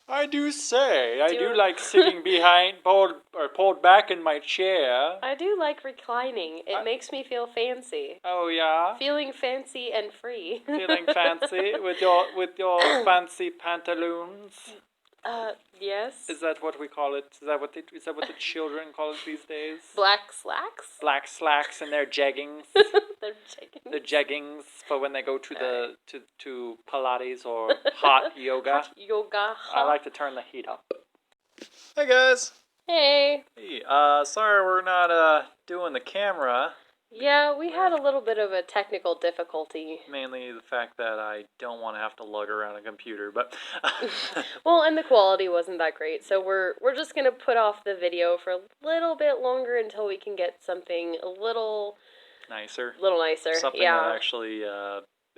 I do say, I do Do- like sitting pulled back in my chair. I do like reclining. It I- makes me feel fancy. Oh yeah, Feeling fancy and free. feeling fancy with your fancy pantaloons. Yes. Is that what we call it? Is that what the children call it these days? Black slacks? Black slacks and their jeggings. They're chickens. The jeggings for when they go to the to Pilates or hot yoga. Hot yoga. I like to turn the heat up. Hey guys. Hey. Hey, sorry we're not doing the camera. Yeah, we had a little bit of a technical difficulty. Mainly the fact that I don't want to have to lug around a computer, but Well, and the quality wasn't that great, so we're just gonna put off the video for a little bit longer until we can get something a little nicer. Something yeah. that actually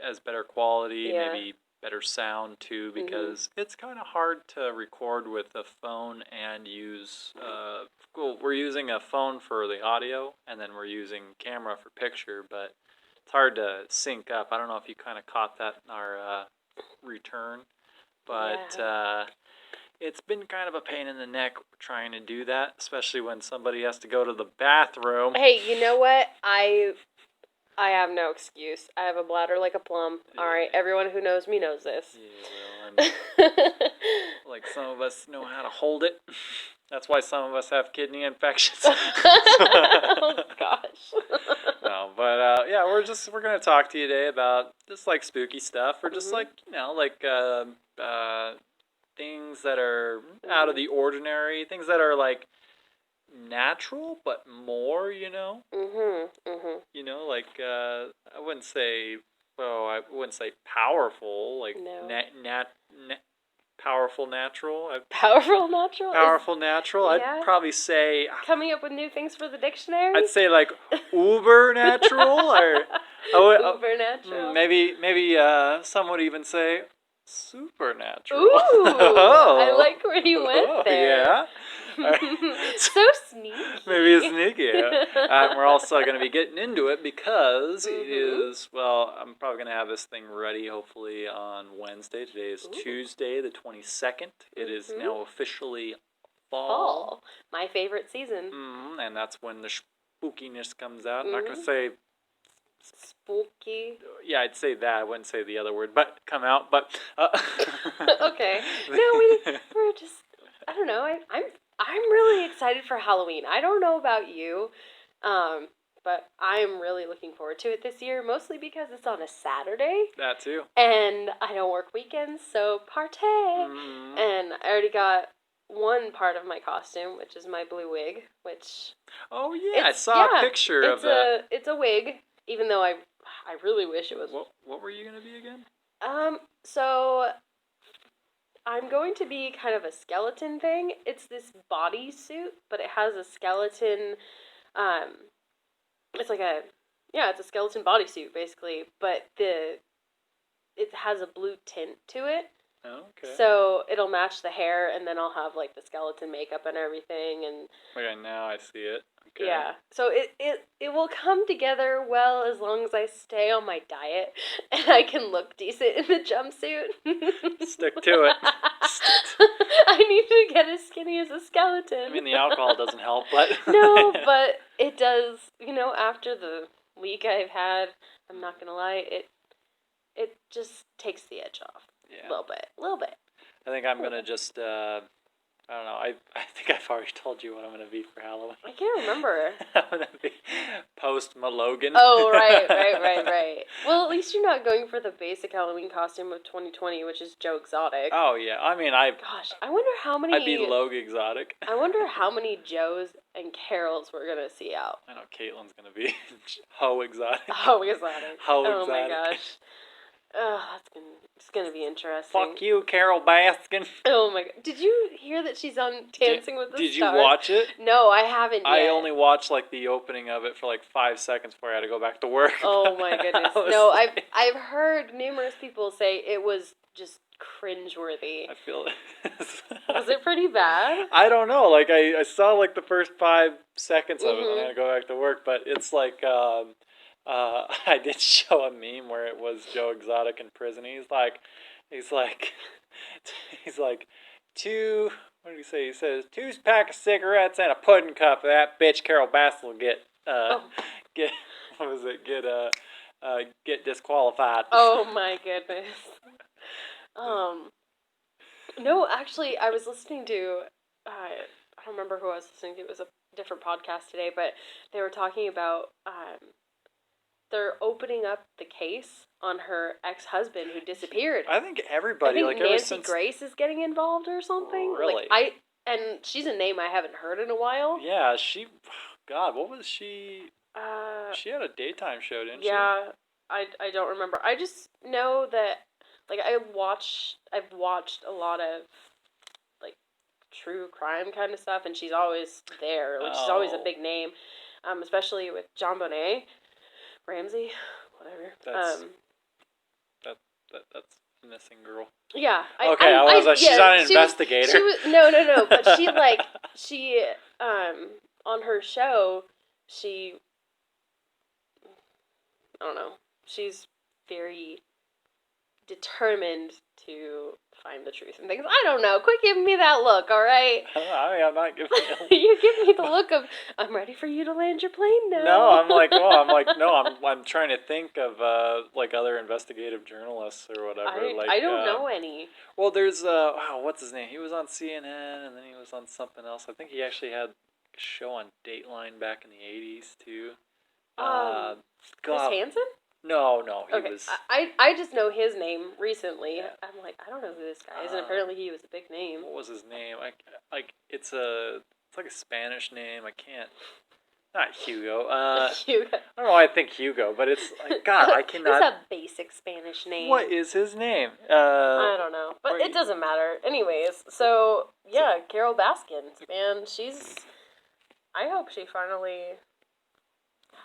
has better quality, Yeah. maybe better sound too, because it's kind of hard to record with a phone and use. We're using a phone for the audio, and then we're using camera for picture, but it's hard to sync up. I don't know if you kind of caught that in our return, but it's been kind of a pain in the neck trying to do that, especially when somebody has to go to the bathroom. Hey, you know what? I have no excuse. I have a bladder like a plum. Yeah. All right, everyone who knows me knows this. Yeah, well, like some of us know how to hold it. That's why some of us have kidney infections. Oh gosh. No, but yeah, we're gonna talk to you today about just like spooky stuff, or just like things that are out of the ordinary, things that are like natural but more, you know. You know, like I wouldn't say powerful, like No. powerful natural. Powerful natural? Powerful natural. Yeah. I'd probably say. Coming up with new things for the dictionary? I'd say like uber natural, or Uber natural. maybe some would even say supernatural. Ooh, Oh. I like where you went there. Yeah. So sneaky. Maybe it's sneaky. We're also going to be getting into it because it is, well, I'm probably going to have this thing ready hopefully on Wednesday. Today is Tuesday, the 22nd. It is now officially fall. My favorite season. And that's when the spookiness comes out. I'm not going to say spooky. Yeah, I'd say that. I wouldn't say the other word, but come out. But okay. No, we're just. I don't know. I'm really excited for Halloween. I don't know about you, but I'm really looking forward to it this year. Mostly because it's on a Saturday. That too. And I don't work weekends, so partay. And I already got one part of my costume, which is my blue wig. Which. Oh yeah, I saw a picture of that. It's a wig. Even though I really wish it was. What were you gonna be again? So I'm going to be kind of a skeleton thing. It's this bodysuit, but it has a skeleton. It's like it's a skeleton bodysuit basically, but it has a blue tint to it. Oh, okay. So it'll match the hair, and then I'll have like the skeleton makeup and everything, and. Okay, now I see it. Okay. Yeah, so it will come together well as long as I stay on my diet and I can look decent in the jumpsuit. Stick to it. I need to get as skinny as a skeleton. I mean, the alcohol doesn't help, but... No, but it does, after the week I've had, I'm not going to lie, it just takes the edge off. Yeah. A little bit. I think I'm going to just... I don't know. I think I've already told you what I'm going to be for Halloween. I can't remember. I'm going to be Post Malogan. Oh, right. Well, at least you're not going for the basic Halloween costume of 2020, which is Joe Exotic. Oh, yeah. I mean, Gosh, I wonder how many... I'd be Logue Exotic. I wonder how many Joes and Carols we're going to see out. I know Caitlin's going to be Ho Exotic. Ho Exotic. Ho Oh, Exotic. my gosh. Oh, it's gonna be interesting. Fuck you, Carol Baskin. Oh my god! Did you hear that she's on Dancing with the Stars? Did you watch it? No, I haven't yet. I only watched like the opening of it for like 5 seconds before I had to go back to work. Oh my goodness! No, I've heard numerous people say it was just cringeworthy. I feel it. Was it pretty bad? I don't know. Like I saw like the first 5 seconds of it when I had to go back to work, but it's like. I did show a meme where it was Joe Exotic in prison. He's like, two. What did he say? He says 2 pack of cigarettes and a pudding cup. That bitch Carol Baskin will get get what was it? Get disqualified. Oh my goodness. No, actually, I was listening to. I don't remember who I was listening to. It was a different podcast today, but they were talking about. They're opening up the case on her ex-husband who disappeared. I think everybody, I think ever Nancy since Grace is getting involved or something. Really? And she's a name I haven't heard in a while. Yeah, God, what was she? Uh, She had a daytime show, didn't she? yeah, I don't remember. I just know that I've watched a lot of like true crime kind of stuff, and she's always there. Like she's always a Oh. big name, especially with John Bonet, Ramsey, whatever. That's missing girl. Yeah. Okay, I was like, she's not an investigator. She was no, but she on her show, I don't know, she's very determined to find the truth and things. I don't know. Quit giving me that look, all right? I'm not giving You give me the look of I'm ready for you to land your plane now. No, I'm trying to think of other investigative journalists or whatever. I don't know any. Well, there's what's his name? He was on CNN and then he was on something else. I think he actually had a show on Dateline back in the 80s too. Chris Hansen? No, he Okay, was. I just know his name recently. Yeah. I'm like, I don't know who this guy is, and apparently he was a big name. What was his name? It's like a Spanish name. I can't. Not Hugo. Hugo. I don't know why I think Hugo, but it's like God. I cannot. It's a basic Spanish name. What is his name? I don't know, but it doesn't matter. Anyways, so yeah, Carol Baskin, man, I hope she finally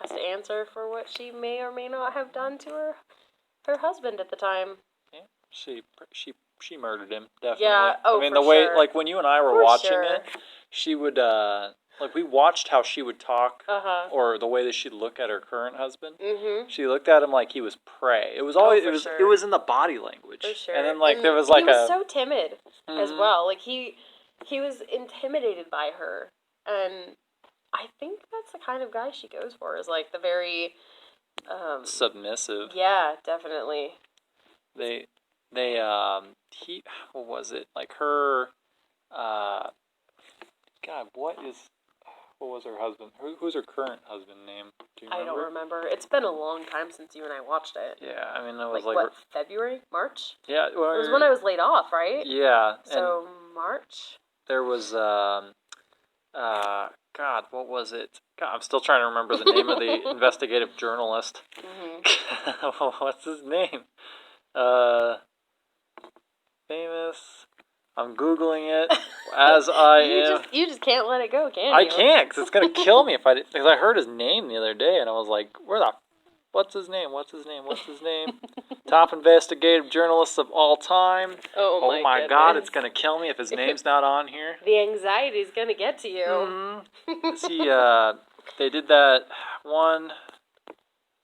has to answer for what she may or may not have done to her husband at the time. Yeah, she murdered him, definitely. Yeah, I mean, for the way, sure. like, when you and I were For watching sure. it, she would, we watched how she would talk, Uh-huh. or the way that she'd look at her current husband. Mm-hmm. She looked at him like he was prey. It was always, for it sure. was in the body language. For sure. And then, there was, like, he was so timid as Mhm. well. Like, he was intimidated by her, and I think that's the kind of guy she goes for, is, like, the very, submissive. yeah, definitely. What was it? Like her, God, what was her husband? Who's her current husband name? Do you remember? I don't remember. It's been a long time since you and I watched it. Yeah, I mean, it was Like, what, February? March? yeah, It was when I was laid off, right? yeah, So, March? there was, God, what was it? God, I'm still trying to remember the name of the investigative journalist. Mm-hmm. What's his name? Famous. I'm Googling it as I am. You just can't let it go, can you? I can't, because it's going to kill me because I heard his name the other day, and I was like, what's his name? Top investigative journalist of all time. Oh my goodness. God, it's going to kill me if his name's not on here. The anxiety's gonna get to you. Mm-hmm. See, they did that one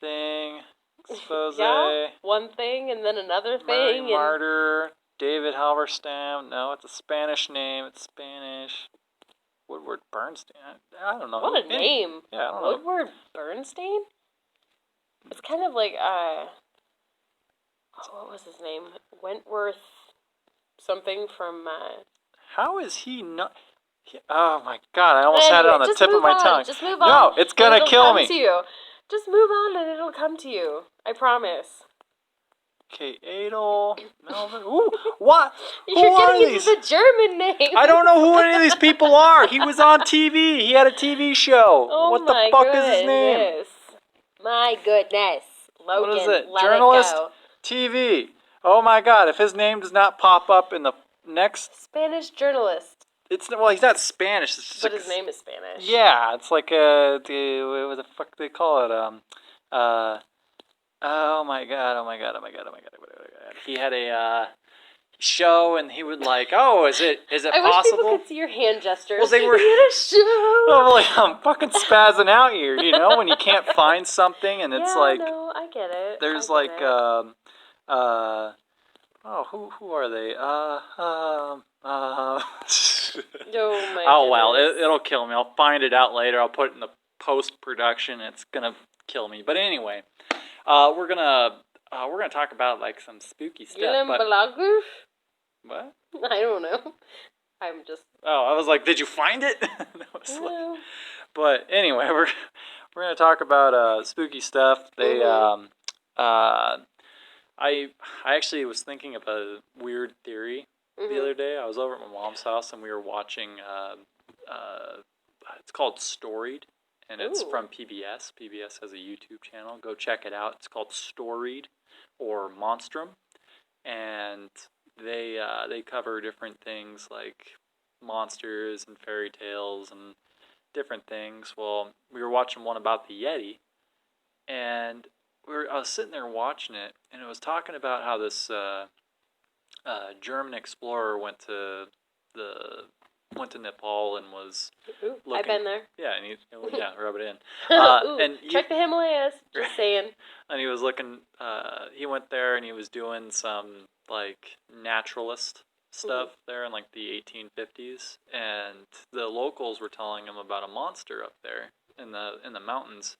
thing, expose, Yeah, one thing and then another thing. Mary Martyr, David Halberstam. No, it's a Spanish name. It's Spanish. Woodward Bernstein. I don't know. What a name. Yeah, I don't know. Woodward Bernstein? It's kind of like, what was his name? Wentworth something from, How is he not... Oh my God, I almost had it on the just tip of move my on. tongue. Just move No, on. it's gonna It'll kill come me. to you. Just move on and it'll come to you. I promise. Okay, Adel, Melvin. Ooh, what? Who You're are getting these? into the German name. I don't know who any of these people are. He was on TV. He had a TV show. Oh What the my fuck is his name? goodness. My goodness. Logan, What is it? let Journalist? it go. TV. Oh my God, if his name does not pop up in the next... Spanish journalist. He's not Spanish. It's just But like his name is Spanish. Yeah, it's like what the fuck do they call it? Oh my god. He had a show, and he would like, oh, is it I wish possible? people could see your hand gestures. Well, they were- He had a show. I'm like, I'm fucking spazzing out here, when you can't find something, and it's yeah, like, no, I get it. there's I get like, it. who are they? Oh well, goodness. it'll kill me. I'll find it out later. I'll put it in the post production. It's gonna kill me. But anyway, we're gonna talk about like some spooky stuff. But Gillimbalagu? what? I don't know. I'm just. Oh, I was like, did you find it? Well, But anyway, we're gonna talk about spooky stuff. I actually was thinking of a weird theory the other day. I was over at my mom's house and we were watching. It's called Storied, and it's Ooh. from PBS. PBS has a YouTube channel. Go check it out. It's called Storied or Monstrum, and they cover different things like monsters and fairy tales and different things. Well, we were watching one about the Yeti, and I was sitting there watching it, and it was talking about how this German explorer went to Nepal and was Ooh, looking. I've been there. Yeah, and rub it in. Ooh, and check the Himalayas. Just saying. And he was looking. He went there and he was doing some like naturalist stuff there in like the 1850s, and the locals were telling him about a monster up there in the mountains.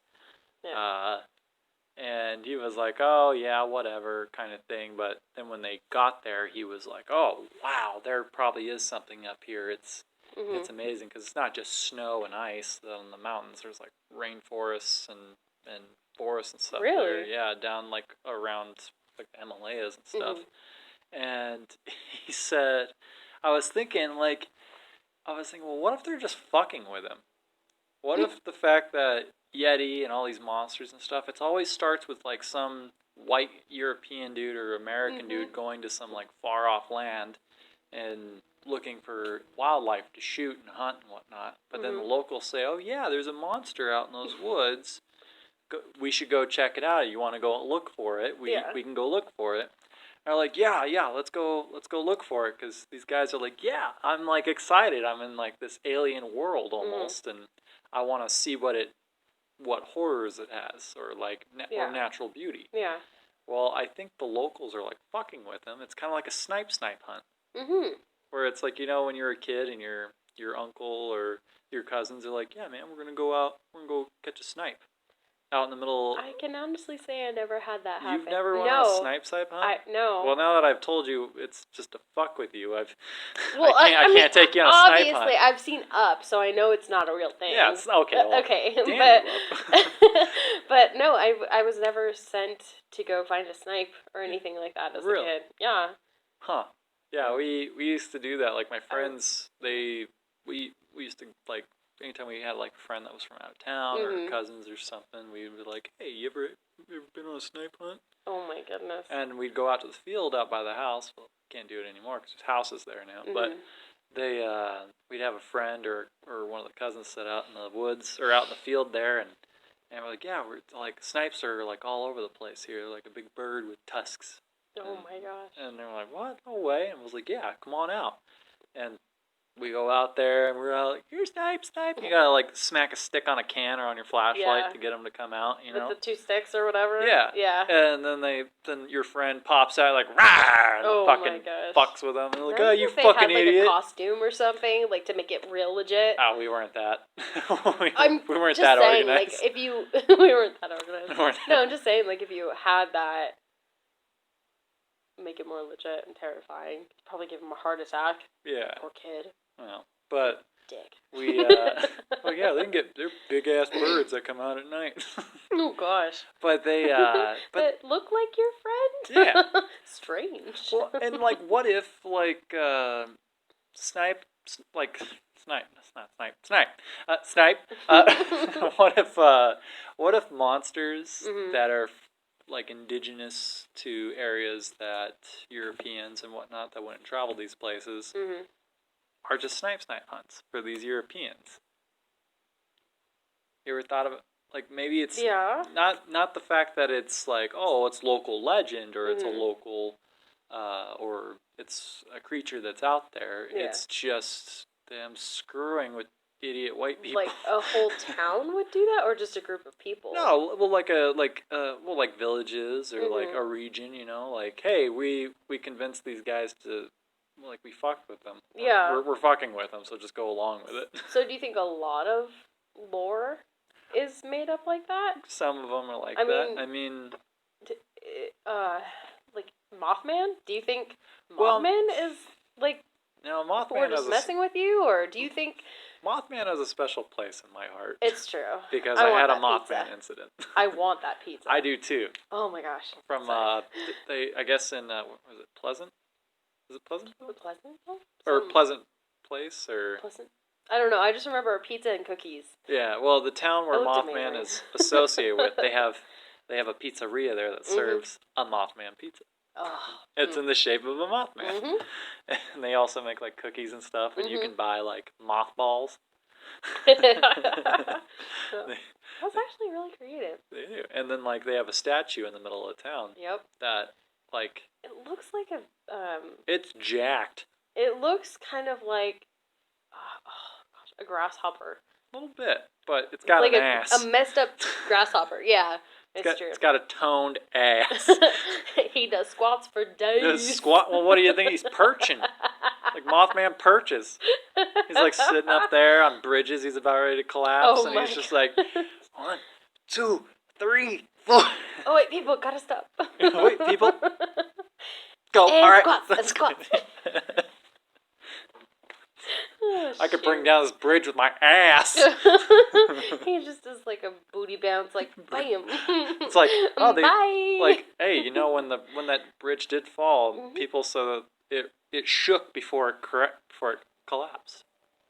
Yeah. And he was like, oh, yeah, whatever, kind of thing. But then when they got there, he was like, oh, wow, there probably is something up here. It's amazing because it's not just snow and ice on the mountains. There's like rainforests and forests and stuff there. Really? Yeah, down like around like the Himalayas and stuff. And he said, I was thinking, well, what if they're just fucking with him? What if the fact that Yeti and all these monsters and stuff, it always starts with like some white European dude or American dude going to some like far off land and looking for wildlife to shoot and hunt and whatnot. But then the locals say, oh yeah, there's a monster out in those woods. We should go check it out. You want to go look for it? We can go look for it. And they're like, yeah, let's go look for it, because these guys are like, yeah, I'm like excited. I'm in like this alien world almost, and I want to see what horrors it has, or like or natural beauty. Yeah. Well, I think the locals are like fucking with them. It's kind of like a snipe hunt. Where it's like, when you're a kid and your uncle or your cousins are like, yeah, man, we're gonna go out, we're gonna go catch a snipe out in the middle. I can honestly say I never had that happen. You've never went on a snipe hunt? No. Well, now that I've told you, it's just to fuck with you. I can't take you on a snipe hunt. Obviously, I've seen Up, so I know it's not a real thing. Yeah, it's okay. Well, okay, damn but no, I was never sent to go find a snipe or anything like that as a kid. Yeah. Huh. Yeah, we used to do that. Like my friends, we used to like. Anytime we had like a friend that was from out of town or cousins or something, we would be like, hey, you ever been on a snipe hunt? Oh my goodness. And we'd go out to the field out by the house. Well, can't do it anymore because there's houses there now. But we'd have a friend or one of the cousins sit out in the woods or out in the field there, and we're like, yeah, we're like, snipes are like all over the place here. They're like a big bird with tusks. Oh my gosh. And they're like, what? No way. And I was like, yeah, come on out. And we go out there, and we're all like, "Here, snipe!" You gotta like smack a stick on a can or on your flashlight to get them to come out. With the two sticks or whatever. Yeah. And then your friend pops out like, "Rah!" and fucking fucks with them. And like, "Oh, you fucking had, idiot!" Like a costume or something, like to make it real legit. Oh, we weren't that. we weren't just that saying, organized. Like, if you we weren't that organized. No, I'm just saying, like, if you had that. Make it more legit and terrifying. Probably give him a heart attack. Yeah. Poor kid. Well, but dick. We well, yeah, they're big ass birds that come out at night. Oh gosh. But they that look like your friend. Yeah. Strange. Well, and like, what if like snipe? What if monsters that are like indigenous to areas that Europeans and whatnot that wouldn't travel these places are just snipe hunts for these Europeans? You ever thought of it? Like, maybe it's not the fact that it's like, oh, it's local legend or it's a local or it's a creature that's out there. Yeah. It's just them screwing with idiot white people. Like a whole town would do that, or just a group of people? No, well, like villages or like a region. Like, hey, we convinced these guys to like we fucked with them. Yeah. We're fucking with them, so just go along with it. So do you think a lot of lore is made up like that? Some of them are like I that. mean- I mean, Like Mothman? Do you think Well- Mothman is like no, we're Mothman just has messing with you, or do you think Mothman has a special place in my heart. it's true? because I I want had a that Mothman pizza. incident. I want that pizza. I do too. Oh my gosh. From Sorry. I guess in what was it Pleasant? Is it Pleasantville? Pleasantville? Or Some- Pleasant Place or Pleasant. I don't know. I just remember a pizza and cookies. yeah. Well, the town where That looked Mothman amazing. is associated with, they have a pizzeria there that Mhm. serves a Mothman pizza. Oh. It's in the shape of a Mothman. Mhm. And they also make like cookies and stuff, and you Mhm. can buy like mothballs. That's actually really creative. They do. And then like they have a statue in the middle of town Yep. that like It looks like a it's jacked It looks kind of like a grasshopper. a little bit, but it's got like an ass. a messed up grasshopper. Yeah, it's true. It's got a toned ass. He does squats for days. Does squat. Well, what do you think he's perching? Like Mothman perches. He's like sitting up there on bridges. He's about ready to collapse, Oh and my he's just like 1, 2, 3, 4. Oh wait, people, gotta stop. Wait, people. Go. And All right. squats, and Let's squats. go. Oh, I could bring shoot. down this bridge with my ass. He just does like a booty bounce, like bam. It's like, oh, they Bye. like, hey, you know, when that bridge did fall, Mhm. people said that it shook before it collapsed.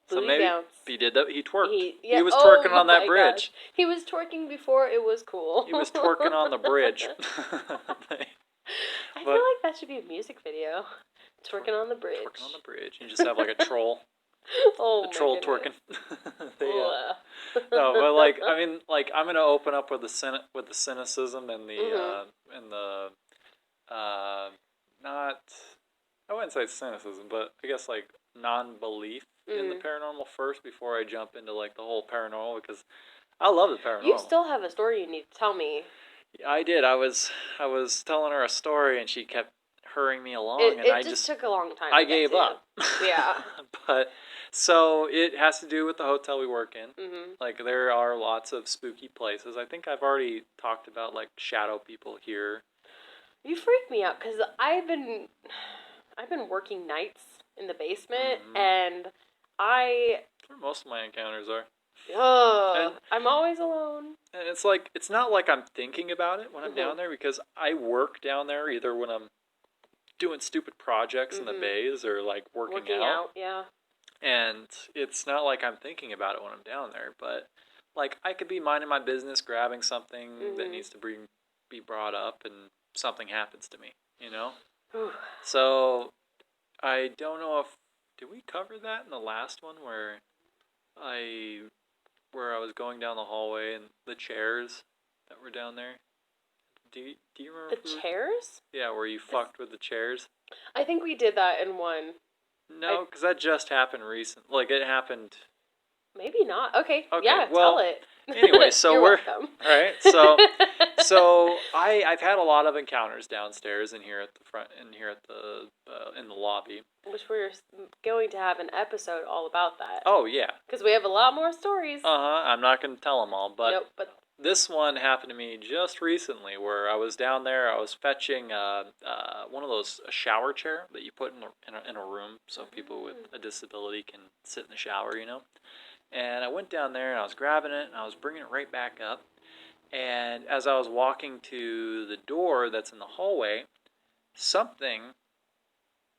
So Booty maybe bounce. he did that. He twerked. Yeah, He was oh twerking on that my bridge. gosh. He was twerking before it was cool. He was twerking on the bridge. I But- feel like that should be a music video. Twerking on the bridge. Twerking on the bridge. You just have like a troll, Oh a my troll goodness. twerking. Ugh. No, but like I mean, like I'm gonna open up with the cynicism and the Mhm. not, I wouldn't say cynicism, but I guess like non-belief in the Mhm. paranormal first before I jump into like the whole paranormal, because I love the paranormal. You still have a story you need to tell me. I did. I was telling her a story and she kept hurrying me along, and It I just just took a long time. I to get gave to. up. Yeah. But so it has to do with the hotel we work in. Mhm. Like there are lots of spooky places. I think I've already talked about like shadow people here. You freak me out because I've been working nights in the basement, Mhm. and That's where most of my encounters are. And- I'm always alone. And it's like it's not like I'm thinking about it when I'm Mhm. down there, because I work down there either when I'm doing stupid projects in the Mhm. bays or like working out. Yeah. And it's not like I'm thinking about it when I'm down there, but like I could be minding my business, grabbing something that Mhm. needs to be brought up, and something happens to me, you know? Whew. So I don't know if did we cover that in the last one where I was going down the hallway and the chairs that were down there. Do you remember? The chairs? Yeah, where you fucked with the chairs. I think we did that in one. No, because that just happened recent. Like it happened. Maybe not. Okay. Okay, Yeah. well, tell it. anyway, so You're we're- welcome. Right. So I've had a lot of encounters downstairs and here at the front and here at the in the lobby. Which we're going to have an episode all about that. Oh yeah. Because we have a lot more stories. I'm not gonna tell them all, but Nope, but this one happened to me just recently, where I was down there. I was fetching one of those a shower chair that you put in a room so people with a disability can sit in the shower, you know. And I went down there and I was grabbing it and I was bringing it right back up. And as I was walking to the door that's in the hallway, something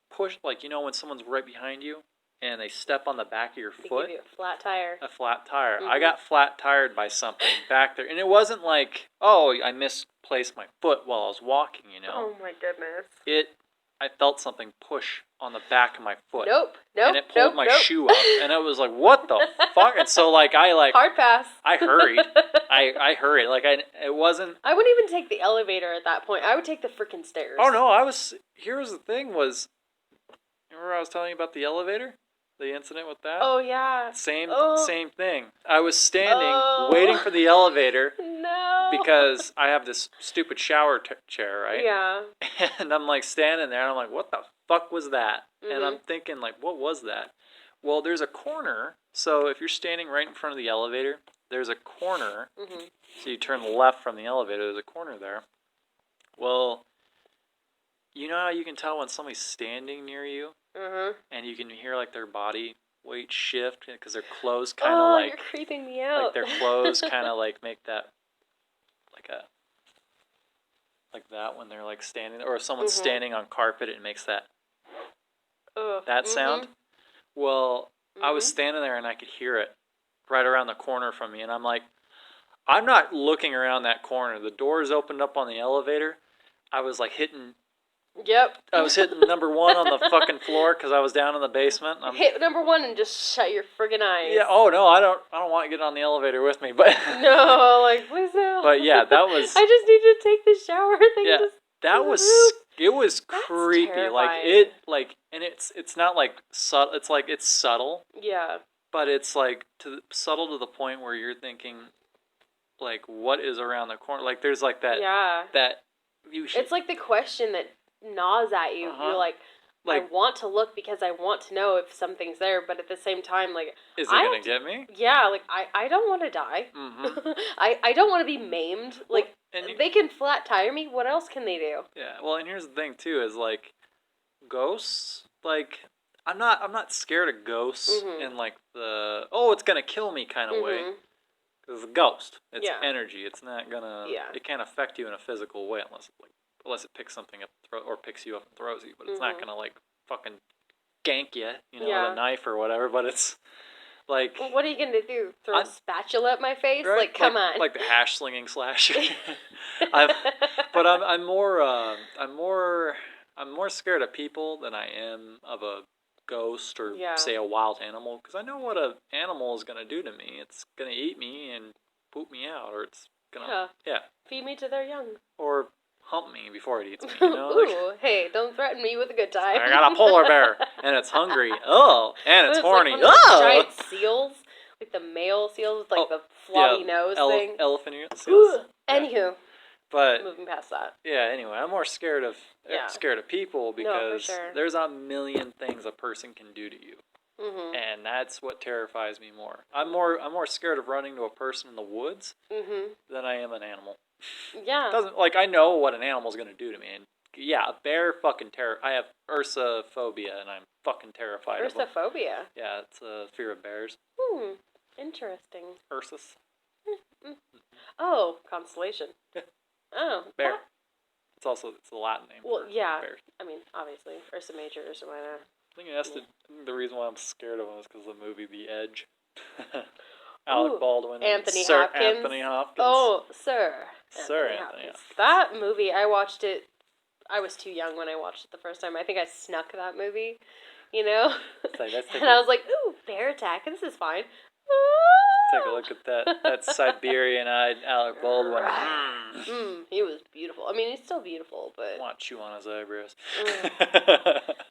pushed, like, you know, when someone's right behind you and they step on the back of your they foot. give you a flat tire. A flat tire. I Mhm. got flat tired by something back there. And it wasn't like, oh, I misplaced my foot while I was walking, you know. Oh my goodness. I felt something push on the back of my foot. Nope. And it pulled my shoe up. And I was like, what the fuck? And so like Hard pass. I hurried. I hurried. Like it wasn't. I wouldn't even take the elevator at that point. I would take the freaking stairs. Oh no, here's the thing was, remember I was telling you about the elevator? The incident with that? Oh yeah. Same Oh. thing. I was standing Oh. waiting for the elevator No. because I have this stupid shower chair, right? Yeah. And I'm like standing there and I'm like, what the fuck was that? And I'm Mhm. thinking, like, what was that? Well, there's a corner. So if you're standing right in front of the elevator, there's a corner. Mhm. So you turn left from the elevator, there's a corner there. Well, you know how you can tell when somebody's standing near you? Mhm. And you can hear, like, their body weight shift because their clothes kind of, Oh, like... you're creeping me Like, out. their clothes kind of, like, make that... Like that when they're, like, standing... Or if someone's Mhm. standing on carpet, it makes that Ugh. sound. Mhm. Well, I was Mhm. standing there and I could hear it right around the corner from me. And I'm like, I'm not looking around that corner. The doors opened up on the elevator. I was like Yep. I was hitting number 1 on the fucking floor because I was down in the basement. Hit number 1 and just shut your friggin' eyes. Yeah. Oh no, I don't want to get on the elevator with me. But No, like please no. But yeah, that was. I just need to take the shower thing. Yeah, just that to the was. roof. It was That's creepy. Like terrifying. and it's not like subtle. It's like it's subtle, Yeah. but it's like subtle to the point where you're thinking, like, what is around the corner? Like, there's like that. Yeah. That you should. It's like the question that gnaws at you. Uh-huh. You're like, I Like, want to look because I want to know if something's there, but at the same time, like, is it gonna get me? yeah, like I don't want to die. Mm-hmm. I don't want to be maimed. Like, Well, and they can flat tire me. What else can they do? Yeah. Well, and here's the thing too: is like ghosts. Like, I'm not scared of ghosts Mhm. in like the it's gonna kill me kind of way. Mhm. Because it's a ghost. It's Yeah. energy. It's not gonna. Yeah. It can't affect you in a physical way unless it picks something up or picks you up and throws you. But it's not Mhm. gonna like fucking gank you, with Yeah. a knife or whatever. But it's like. Well, what are you gonna do? Throw a spatula at my face? Right? Like, come on. Like the hash slinging slasher. I'm more scared of people than I am of a ghost or Yeah. say a wild animal because I know what an animal is gonna do to me. It's gonna eat me and poop me out, or it's gonna Feed me to their young. or hump me before it eats me. Ooh, hey, don't threaten me with a good time. I got a polar bear and it's hungry. Oh, and it's horny. Like one of those Oh, giant seals, like the male seals with like the floppy nose thing. elephant seals. Anywho, But moving past that. yeah, anyway, I'm more scared of people because sure. there's a million things a person can do to you, Mhm. and that's what terrifies me more. I'm more scared of running to a person in the woods Mhm. than I am an animal. Yeah. Doesn't I know what an animal's gonna do to me, and yeah, a bear fucking I have ursophobia, and I'm fucking terrified of them. Ursophobia. Yeah, it's a fear of bears. Interesting. Ursus. Oh, constellation. Yeah. Oh, Bear. It's the Latin name. Well, for yeah. bears. I mean, obviously, Ursa Major, Ursa Minor. I think the reason why I'm scared of him is because of the movie The Edge. Alec Baldwin and Sir Hopkins. Anthony Hopkins. Oh, Sir Anthony Hopkins. Hopkins. That movie, I watched it. I was too young when I watched it the first time. I think I snuck that movie, Let's and I was like, "Ooh, bear attack! This is fine." take a look at that Siberian-eyed Alec Baldwin. He was beautiful. I mean, he's still beautiful, but I want to chew on his eyebrows.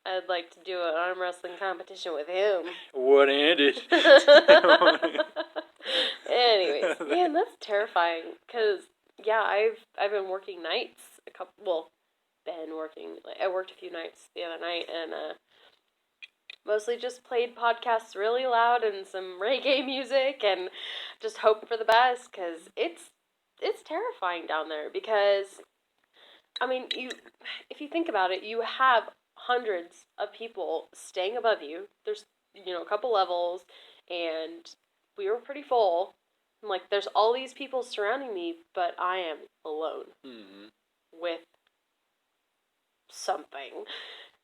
I'd like to do an arm wrestling competition with him. One-handed. Anyways, man, that's terrifying. Cause yeah, I've been working nights I worked a few nights the other night and mostly just played podcasts really loud and some reggae music and just hoped for the best. Cause it's terrifying down there because, I mean, if you think about it, you have hundreds of people staying above you. There's, a couple levels, and we were pretty full. I'm like, there's all these people surrounding me, but I am alone with something.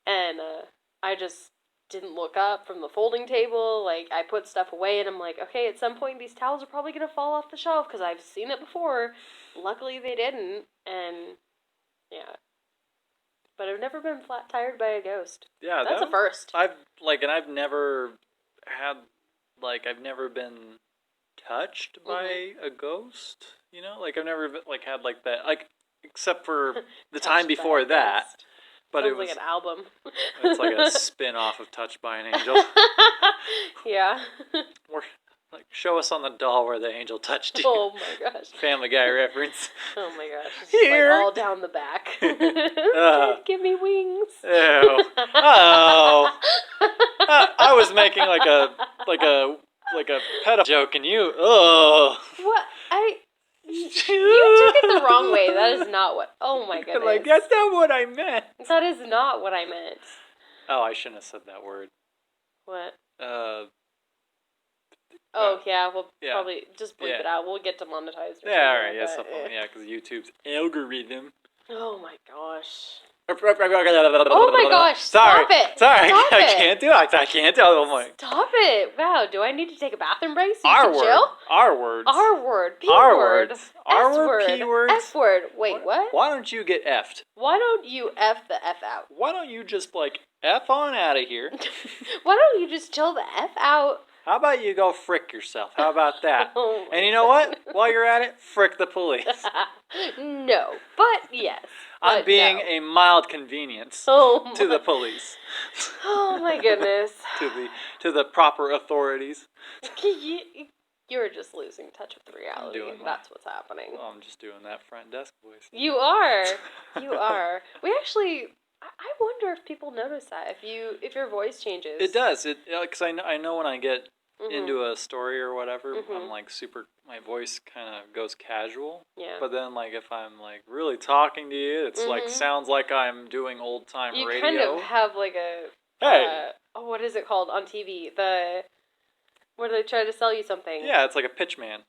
And I just didn't look up from the folding table. Like, I put stuff away, and I'm like, okay, at some point, these towels are probably going to fall off the shelf, because I've seen it before. Luckily, they didn't, and, yeah. But I've never been flat-tired by a ghost. Yeah, that's a first. I've never had, I've never been touched by a ghost, I've never, had, that, except for the time before that. But Sounds it was like an album. It's like a spin-off of Touched by an Angel. Yeah. Or, show us on the doll where the angel touched you. Oh my gosh. Family Guy reference. Oh my gosh. It's Here. like all down the back. Give me wings. Ew. Oh. I was making like a pedo joke, and you. Oh. What? You took it the wrong way. That is not what. Oh my goodness. Like, that's not what I meant. That is not what I meant. Oh, I shouldn't have said that word. What? Uh, Oh yeah, we'll yeah. probably just bleep Yeah. it out. We'll get demonetized. Or Yeah, all something right, like yeah, that. something. Yeah, because YouTube's algorithm. Oh my gosh. Oh my gosh, stop it. Sorry, Stop I it. can't do it. I can't do it. Oh my. Stop it! Wow, do I need to take a bathroom break so you R can word. chill? R words. R word, P R word, words. R S word, word, P words. F word. Wait, what? Why don't you get effed? Why don't you F the F out? Why don't you just like F on out of here? Why don't you just chill the F out? How about you go frick yourself? How about that? Oh my And you know what? While you're at it, frick the police. No, but yes. I'm but being no. a mild convenience Oh to the my- police. Oh my goodness. to the proper authorities. You're just losing touch with reality. doing my- That's what's happening. Oh, I'm just doing that front desk voice. You are. You are. We actually. I wonder if people notice that if your voice changes. It does. It because I know when I get Mhm. into a story or whatever, Mhm. I'm like super. My voice kind of goes casual. Yeah. But then like if I'm like really talking to you, it's like Mhm. sounds like I'm doing old time You radio. kind of have like a. Hey. What is it called on TV? Where they try to sell you something. Yeah, it's like a pitch man.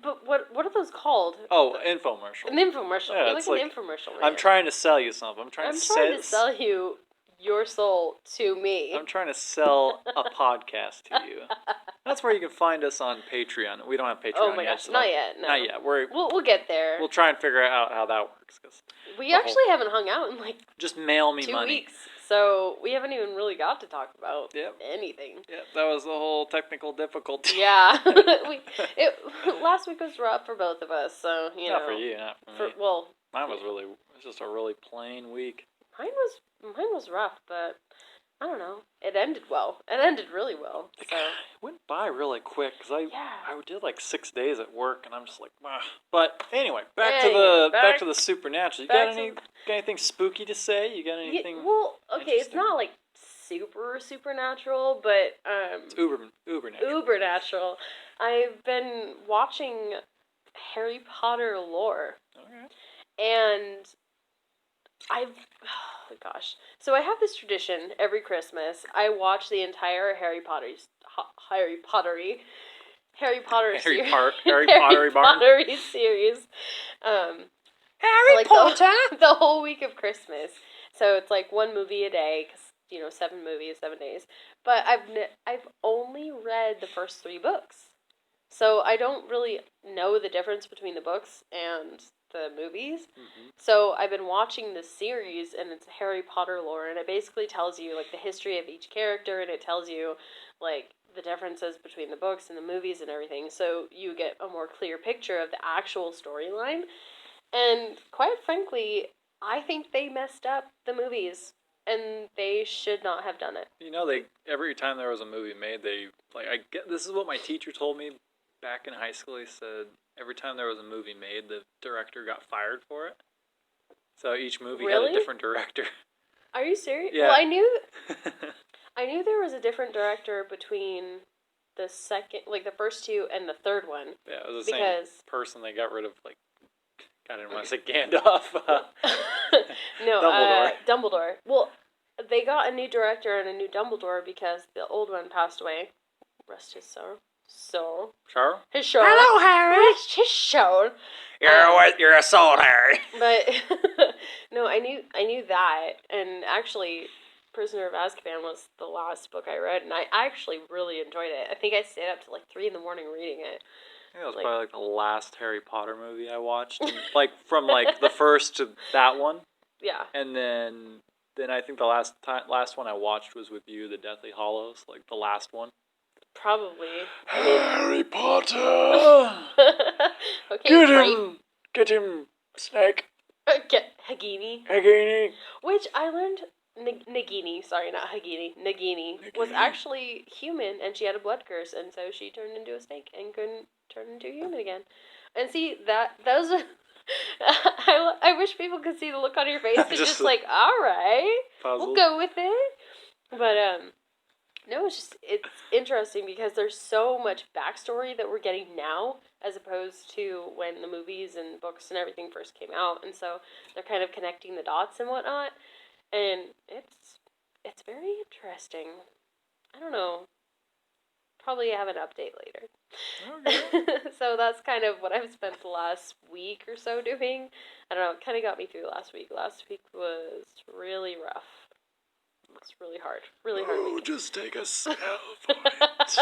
But what are those called? Oh, infomercial. An infomercial. Yeah, You're it's like an like- infomercial man. I'm trying to sell you something. I'm trying I'm to trying to sell you your soul to me. I'm trying to sell a podcast to you. That's where you can find us on Patreon. We don't have Patreon Oh my yet. gosh, so not yet. No. Not yet. We'll get there. We'll try and figure out how that works. 'Cause We the whole- actually haven't hung out in like just mail me 2 money. weeks, so we haven't even really got to talk about Yep. anything. Yeah, that was the whole technical difficulty. Yeah, last week was rough for both of us, so you Not know. for you, not for me. Well, Mine was really. It was just a really plain week. mine was rough, but I don't know. It ended well. It ended really well. So It went by really quick because yeah. I did like 6 days at work and I'm just like, ah. But anyway, Back back to the supernatural. You got back to- anything spooky to say? You got anything? Well, okay, it's interesting? not like super supernatural, but It's uber natural. uber natural. I've been watching Harry Potter lore, Okay. and oh gosh. So I have this tradition every Christmas. I watch the entire Harry Potter Harry series. Pottery barn. Pottery series. Harry like Potter. the whole week of Christmas. So it's like one movie a day, because 7 movies, 7 days. But I've only read the first 3 books, so I don't really know the difference between the books and the movies. Mm-hmm. So I've been watching this series, and it's Harry Potter lore, and it basically tells you like the history of each character, and it tells you like the differences between the books and the movies and everything. So you get a more clear picture of the actual storyline. And quite frankly, I think they messed up the movies, and they should not have done it. They every time there was a movie made, they this is what my teacher told me back in high school. He said every time there was a movie made, the director got fired for it. So each movie Really? had a different director. Are you serious? Yeah. Well, I knew there was a different director between the the first 2 and the third one. Yeah, it was the Because same person they got rid of. I didn't want to say Gandalf. no, Dumbledore. Dumbledore. Well, they got a new director and a new Dumbledore because the old one passed away. Rest his soul. Charles? His soul. Harry. Rest his soul. You're a soul, Harry. But no, I knew that, and actually, Prisoner of Azkaban was the last book I read, and I actually really enjoyed it. I think I stayed up till 3 in the morning reading it. I think that was Like- probably the last Harry Potter movie I watched. And, from the first to that one. Yeah. And then I think the last one I watched was with you, The Deathly Hallows, the last one. Probably. Harry Potter! Okay, great. Get him, Snake! Get Hagini. Hagini! Which I learned Nagini, sorry, not Hagini, Nagini, was actually human, and she had a blood curse, and so she turned into a snake and couldn't turn into a human again. And see, those are... I wish people could see the look on your face and just like, all right, we'll go with it. But, no, it's interesting because there's so much backstory that we're getting now as opposed to when the movies and books and everything first came out. And so they're kind of connecting the dots and whatnot. And it's very interesting. I don't know. Probably have an update later. Okay. So that's kind of what I've spent the last week or so doing. I don't know, it kind of got me through last week. Last week was really rough. It was really hard. Really hard week. Just take a spell point.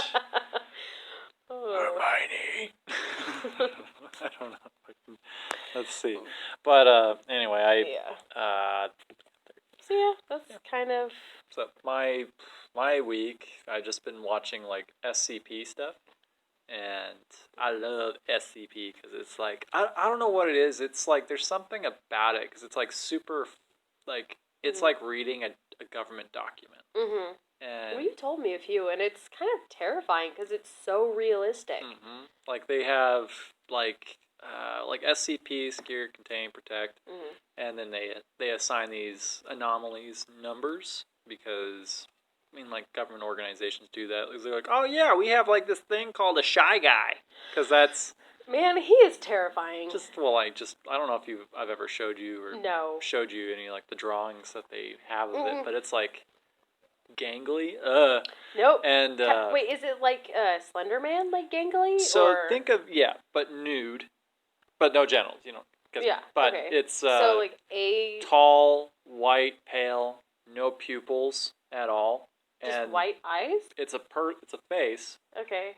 Hermione. I don't know. Let's see. But anyway, So yeah, that's kind of... So my week, I've just been watching like SCP stuff, and I love SCP because it's like I don't know what it is. It's like there's something about it because it's like super, like it's like reading a government document. Mm-hmm. And well, you told me a few, and it's kind of terrifying because it's so realistic. Mm-hmm. Like they have like SCP, secure, contain, protect, and then they assign these anomalies numbers because I mean like government organizations do that. They're like, oh yeah, we have like this thing called a shy guy because that's man, he is terrifying. I don't know if I've ever showed you or showed you any like the drawings that they have of it, but it's like gangly. Nope. And wait, is it like Slender Man, like gangly? So think of but nude, but no genitals. You know. But okay. It's so like a tall, white, pale, no pupils at all, just and white eyes. It's a face. Okay.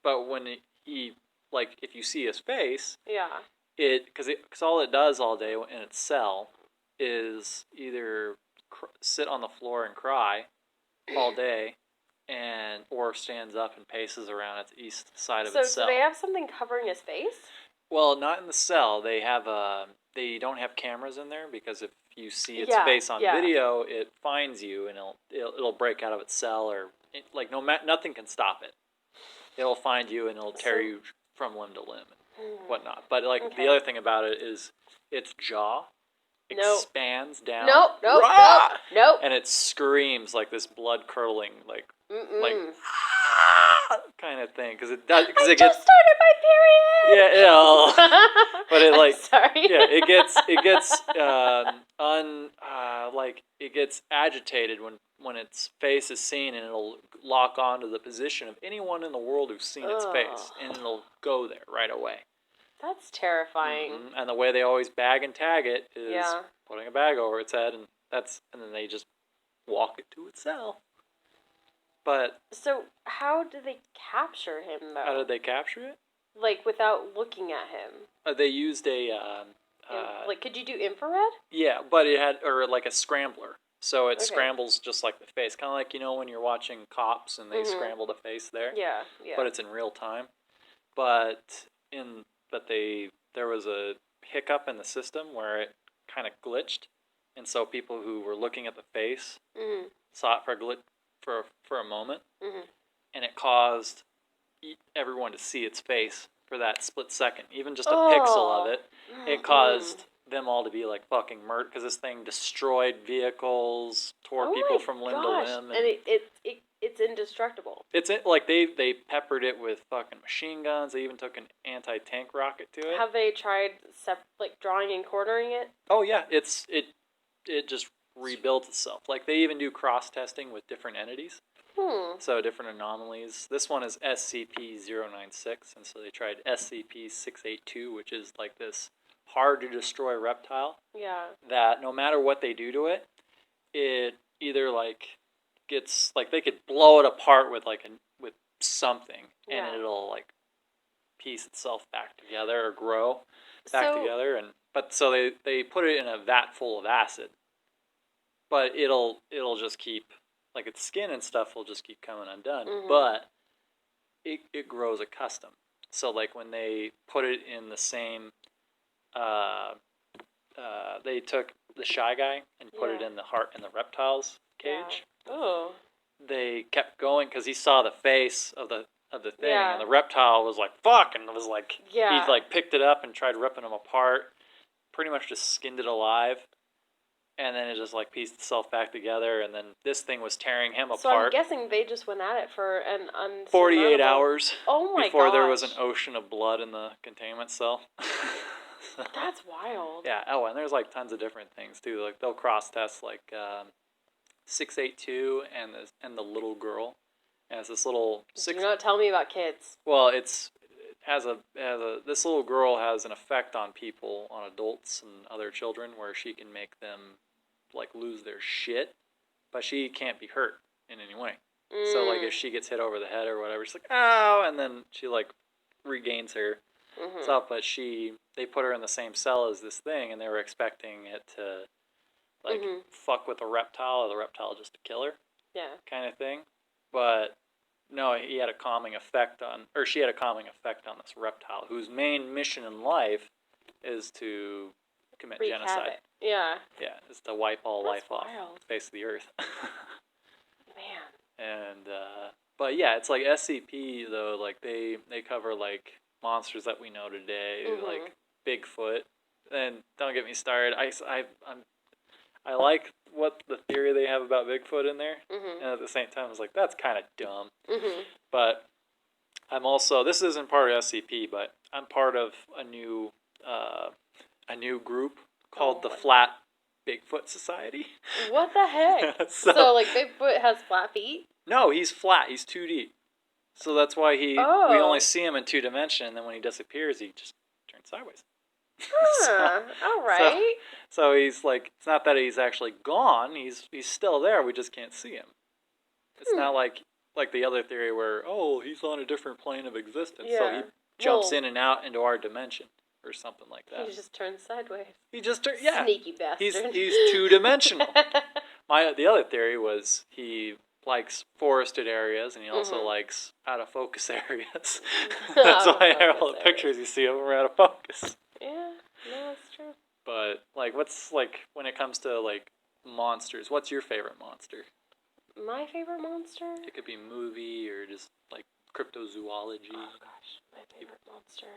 But when he like if you see his face, because all it does all day in its cell is either sit on the floor and cry all day, or stands up and paces around its east side of its cell. So do they have something covering his face? Well, not in the cell. They have they don't have cameras in there because if you see its face on video, it finds you and it'll break out of its cell nothing can stop it. It'll find you and it'll tear you from limb to limb and whatnot. But the other thing about it is its jaw expands down. Nope. And it screams like this blood curdling kind of thing because it does because it gets started my period. Yeah, but it I'm sorry. it gets agitated when its face is seen, and it'll lock onto the position of anyone in the world who's seen its face, and it'll go there right away. That's terrifying. Mm-hmm. And the way they always bag and tag it is putting a bag over its head, and then they just walk it to its cell. But so how did they capture him though? How did they capture it? Like without looking at him. They used a could you do infrared? Yeah, but it had like a scrambler. So it scrambles just like the face, kind of like when you're watching Cops and they scramble the face there. Yeah. But it's in real time. But there was a hiccup in the system where it kind of glitched, and so people who were looking at the face saw it for a moment, and it caused everyone to see its face for that split second, even just a pixel of it. It caused them all to be like fucking murdered because this thing destroyed vehicles, tore people from limb to limb, and it's indestructible. It's like they peppered it with fucking machine guns. They even took an anti-tank rocket to it. Have they tried drawing and quartering it? Oh yeah, it just rebuilt itself. Like they even do cross testing with different entities. So different anomalies. This one is SCP-096, and so they tried SCP-682, which is like this hard to destroy reptile. Yeah. That no matter what they do to it, it either gets they could blow it apart with with something, and it'll piece itself back together or grow back together. So they put it in a vat full of acid, but it'll just keep its skin and stuff will just keep coming undone. But it grows accustomed. So when they put it in the same, they took the Shy Guy and put it Yeah. in the reptile's cage. Yeah. Oh. They kept going because he saw the face of the thing, Yeah. and the reptile was like fuck, and was like Yeah. he like picked it up and tried ripping him apart. Pretty much just skinned it alive, and then it just like pieced itself back together, and then this thing was tearing him So I'm apart. guessing they just went at it for an 48 unsurmountable- hours Oh my before there was gosh. an ocean of blood in the containment cell. That's wild. Yeah. Oh, and there's like tons of different things too. Like they'll cross test like 682 and the little girl, and it's this little Do not tell me about kids. Well, it has a this little girl has an effect on people, on adults and other children, where she can make them like lose their shit, but she can't be hurt in any way. So like if she gets hit over the head or whatever, she's like ow, and then she like regains her stuff. But they put her in the same cell as this thing, and they were expecting it to like fuck with the reptile, or the reptile just to kill her, kind of thing. But no, she had a calming effect on this reptile, whose main mission in life is to commit Wreak genocide. havoc. Yeah. Yeah, is to wipe all That's life off wild. the face of the earth. Man. And but yeah, it's like SCP though. Like they cover like monsters that we know today, like Bigfoot. And don't get me started. I like what the theory they have about Bigfoot in there, and at the same time, I was like, that's kind of dumb. But I'm also, this isn't part of SCP, but I'm part of a new group called the Flat Bigfoot Society. What the heck? so like Bigfoot has flat feet? No, he's flat. He's 2D. So that's why we only see him in 2 dimension, and then when he disappears, he just turns sideways. All right. So he's like, it's not that he's actually gone. He's still there. We just can't see him. It's not like the other theory where he's on a different plane of existence. Yeah. So he jumps in and out into our dimension or something like that. He just turns sideways. He just sneaky bastard. He's 2-dimensional. The other theory was he likes forested areas, and he also likes out of focus areas. That's why all the pictures you see of him are out of focus. Yeah, no, that's true. But like, what's like when it comes to like monsters? What's your favorite monster? My favorite monster? It could be movie or just like cryptozoology. Oh gosh, my favorite monster.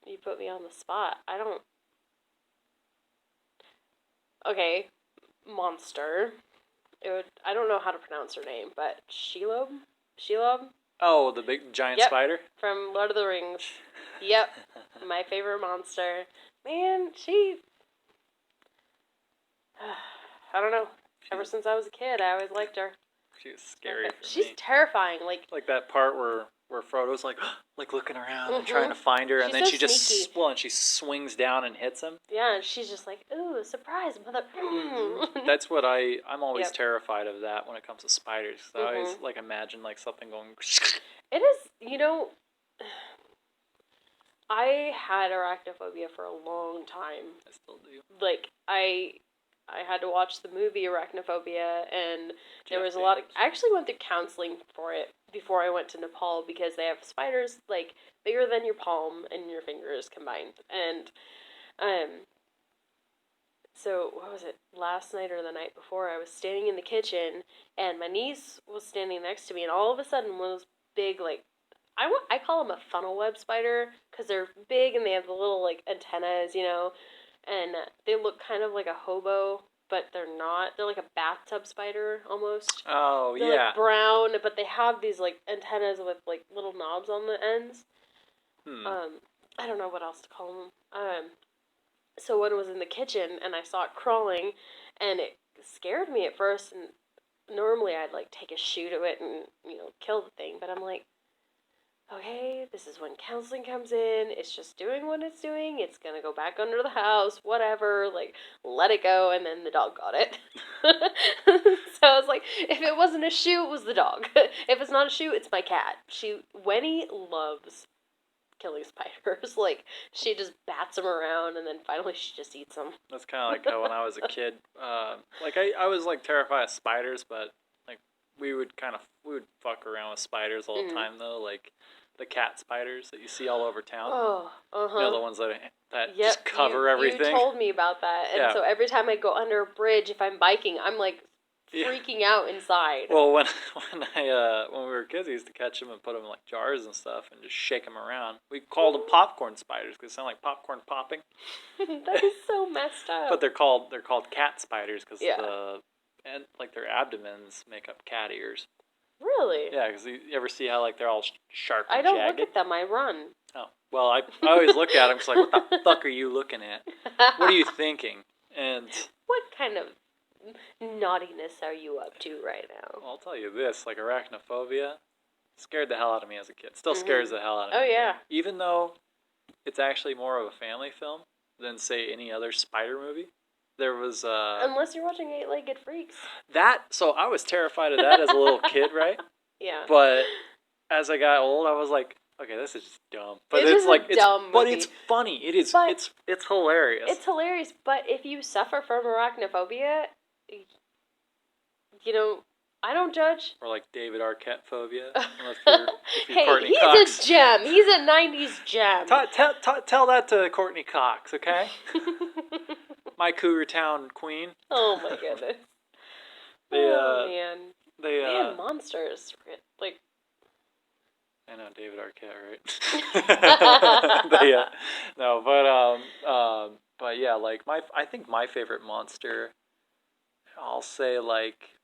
You put me on the spot. Okay, monster. I don't know how to pronounce her name, but Shelob? Oh, the big giant spider? From Lord of the Rings. Yep. My favorite monster. Man, I don't know. Ever since I was a kid, I always liked her. She was scary for She's me. terrifying. Like that part where Frodo's like looking around and trying to find her, and then she just she swings down and hits him. Yeah, and she's just like, ooh, surprise, mother. That's what I'm always terrified of that when it comes to spiders. I always like imagine like something going. It is, I had arachnophobia for a long time. I still do. Like I had to watch the movie Arachnophobia, and there was a lot of... I actually went through counseling for it before I went to Nepal, because they have spiders, like, bigger than your palm and your fingers combined. And, so, what was it, last night or the night before, I was standing in the kitchen, and my niece was standing next to me, and all of a sudden, one of those big, like, I call them a funnel web spider, because they're big, and they have the little, like, antennas, and they look kind of like a hobo, but they're not. They're like a bathtub spider, almost. Oh, they're like brown, but they have these like antennas with like little knobs on the ends. I don't know what else to call them. So one was in the kitchen, and I saw it crawling, and it scared me at first, and normally I'd like take a shoe to it and, kill the thing, but I'm like, okay, this is when counseling comes in, it's just doing what it's doing, it's gonna go back under the house, whatever, like, let it go, and then the dog got it. So I was like, if it wasn't a shoe, it was the dog. If it's not a shoe, it's my cat. Winnie loves killing spiders. Like, she just bats them around, and then finally she just eats them. That's kind of like how when I was a kid, I was like terrified of spiders, but like we would fuck around with spiders all the time though. Like the cat spiders that you see all over town. Oh, You know, the ones that Yep, just cover everything. You told me about that, and Yeah. so every time I go under a bridge, if I'm biking, I'm like Yeah. freaking out inside. Well, when we were kids, we used to catch them and put them in like jars and stuff, and just shake them around. We called them popcorn spiders because they sound like popcorn popping. That is so messed up. But they're called cat spiders because Yeah. like their abdomens make up cat ears. Really? Yeah, because you ever see how like they're all sharp and I don't jagged? look at them. I run. Oh, well, I always look at them. It's like, what the fuck are you looking at? What are you thinking? And What kind of naughtiness are you up to right now? well, I'll tell you this: like arachnophobia, scared the hell out of me as a kid. Still scares the hell out of me. Oh, yeah. again. Even though it's actually more of a family film than say any other spider movie. There was Unless you're watching Eight-Legged Freaks. that. So I was terrified of that as a little kid, right? Yeah. But as I got old, I was like, okay, this is just dumb. But It's just like a dumb but movie. it's funny. It is. But it's hilarious. It's hilarious, but if you suffer from arachnophobia, you know, I don't judge. Or like David Arquette phobia. If you're Hey, Courtney he's Cox. a gem. He's a 90s gem. Tell that to Courtney Cox, okay? My Cougar Town queen. Oh my goodness. Man. Man, monsters. Like, I know, David Arquette, right? But yeah, like I think my favorite monster, I'll say like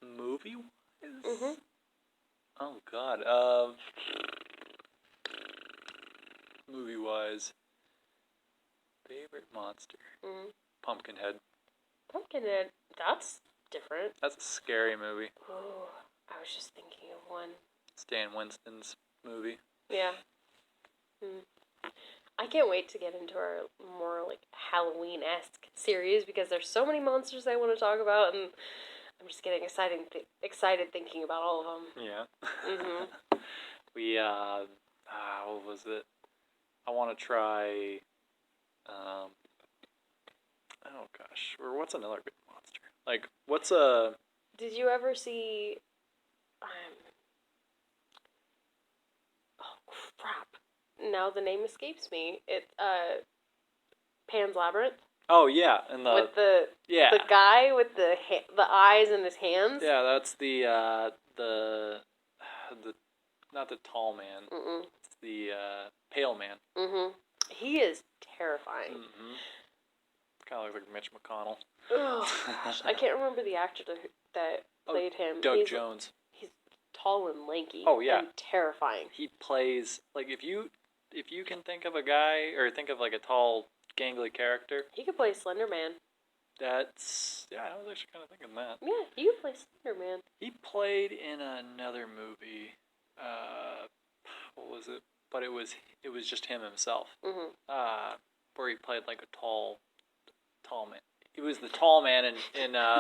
movie wise. Mhm. Oh God, movie wise, favorite monster, Pumpkinhead. Pumpkinhead. That's different. That's a scary movie. Oh, I was just thinking of one. Stan Winston's movie. Yeah. I can't wait to get into our more like Halloween-esque series because there's so many monsters I want to talk about, and I'm just getting excited thinking about all of them. Yeah. Mhm. We what was it? I want to try. Oh gosh, or what's another good monster? Like, what's a? Did you ever see? Oh crap! Now the name escapes me. It Pan's Labyrinth Oh yeah, and with the guy with the eyes in his hands. yeah, that's the not the tall man. Mm-mm. It's the pale man. Mhm. He is terrifying. Mm-hmm. Kind of looks like Mitch McConnell. Oh gosh, I can't remember the actor that played him. Doug Jones. He's tall and lanky. Oh, yeah. And terrifying. He plays like if you can think of a guy or think of like a tall, gangly character. He could play Slender Man. That's I was actually kind of thinking that. Yeah, he could play Slender Man. He played in another movie. What was it? But it was just him himself. Mhm. Where he played like a tall man. He was the tall man in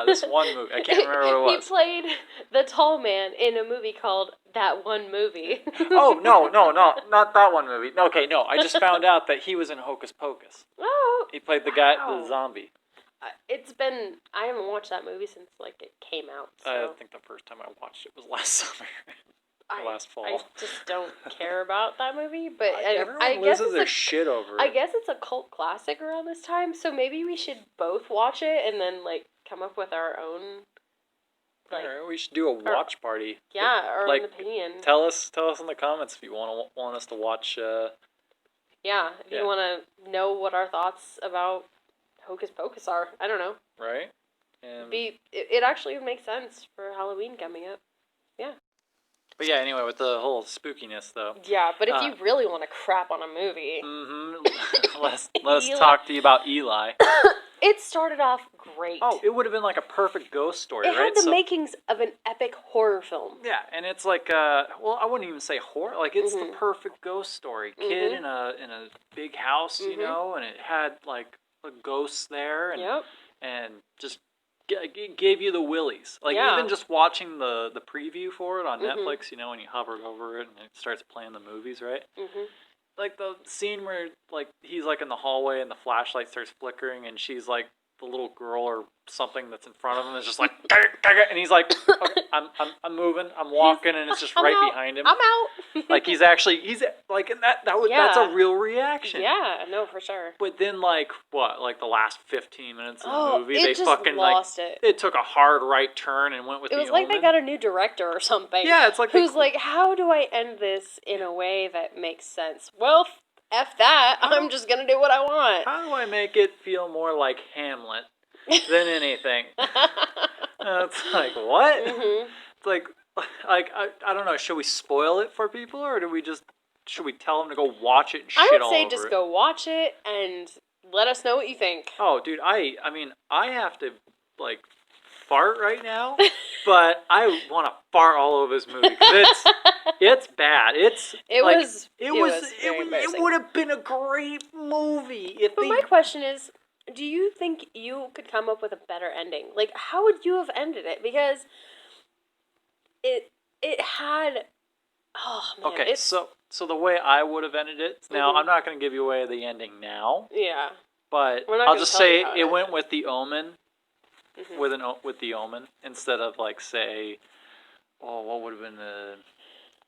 this one movie. I can't remember what it was. He played the tall man in a movie called That One Movie. Oh no, not that one movie. Okay, no, I just found out that he was in Hocus Pocus. Oh. He played the guy, Wow. the zombie. I haven't watched that movie since like it came out. So. I think the first time I watched it was last summer. Last fall. I just don't care about that movie, but Everyone I guess loses their it's shit over it. I guess it's a cult classic around this time, so maybe we should both watch it and then like come up with our own. Like, Alright, we should do a watch party. Yeah, our like, own opinion. Tell us in the comments if you want us to watch. Yeah, if you want to know what our thoughts about Hocus Pocus are, I don't know. Right. And It actually would make sense for Halloween coming up. Yeah. But yeah, anyway, with the whole spookiness though. Yeah, but if you really want to crap on a movie, let's talk to you about Eli. It started off great. Oh, it would have been like a perfect ghost story, It right? had the makings of an epic horror film. Yeah, and it's like well, I wouldn't even say horror. Like it's the perfect ghost story. Kid in a big house, you know, and it had like ghosts there, and and just gave you the willies. Like even just watching the preview for it on Netflix, you know, when you hovered over it and it starts playing the movies, right? Like the scene where like he's like in the hallway and the flashlight starts flickering and she's like the little girl or something that's in front of him is just like, and he's like, okay, I'm moving, I'm walking, and it's just I'm right out. behind him. I'm out. Like he's like, and that's a real reaction. Yeah, no, for sure. But then like the last 15 minutes of the Oh, movie, it they just fucking lost it. it took a hard right turn and went with It the was like they Omen. got a new director or something. Yeah, it's like who's like, how do I end this in a way that makes sense? Well, F that. I'm just gonna do what I want. How do I make it feel more like Hamlet than anything? It's like, what? Mm-hmm. It's like I don't know. Should we spoil it for people, or should we tell them to go watch it and shit I would all say over just it? go watch it and let us know what you think. Oh, dude, I mean, I have to like fart right now, but I want to fart all over this movie because it's bad. It would have been a great movie if But they. my question is, do you think you could come up with a better ending? Like, how would you have ended it? Because it had. Oh man. Okay, so the way I would have ended it. Now, I'm not going to give you away the ending now. Yeah. But We're not I'll gonna just tell say you how it it went with the Omen, Mm-hmm. with the Omen instead of like say, oh, what would have been the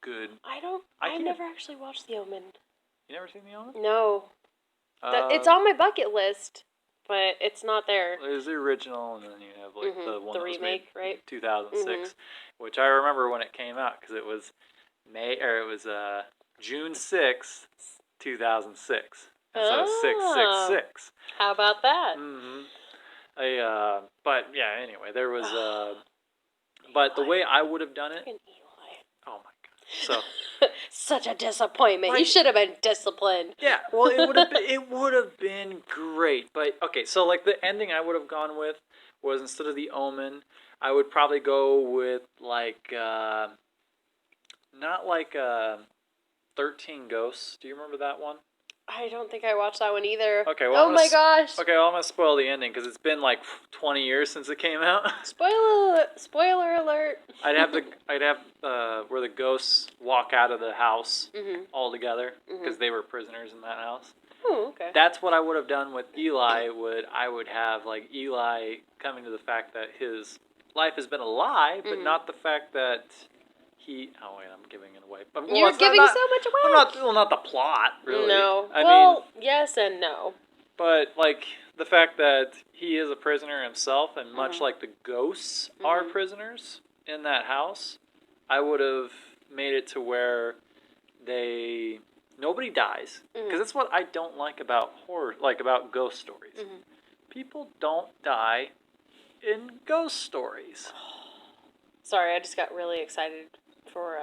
good? I never actually watched The Omen. You never seen the Omen? No. It's on my bucket list, but it's not there. There's the original, and then you have like the one that remake, was made right? 2006, which I remember when it came out because it was June 6th, 2006. And so 666. How about that? Mm-hmm. But yeah. Anyway, there was but the way I would have done it. Fucking Eli. Oh my god. So such a disappointment. You should have been disciplined. yeah. Well, it would have been great. But okay, so like the ending I would have gone with was instead of the Omen, I would probably go with like not like 13 Ghosts. Do you remember that one? I don't think I watched that one either. Okay, well, oh my gosh. Okay, well, I'm gonna spoil the ending because it's been like 20 years since it came out. Spoiler alert. I'd have where the ghosts walk out of the house all together because they were prisoners in that house. Oh, okay. That's what I would have done with Eli. I would have like Eli coming to the fact that his life has been a lie, but not the fact that oh wait, I'm giving it away. You're giving so much away. Not the plot, really. No. I mean, yes and no. But like the fact that he is a prisoner himself, and much like the ghosts are prisoners in that house, I would have made it to where nobody dies, because that's what I don't like about horror, like about ghost stories. People don't die in ghost stories. Sorry, I just got really excited for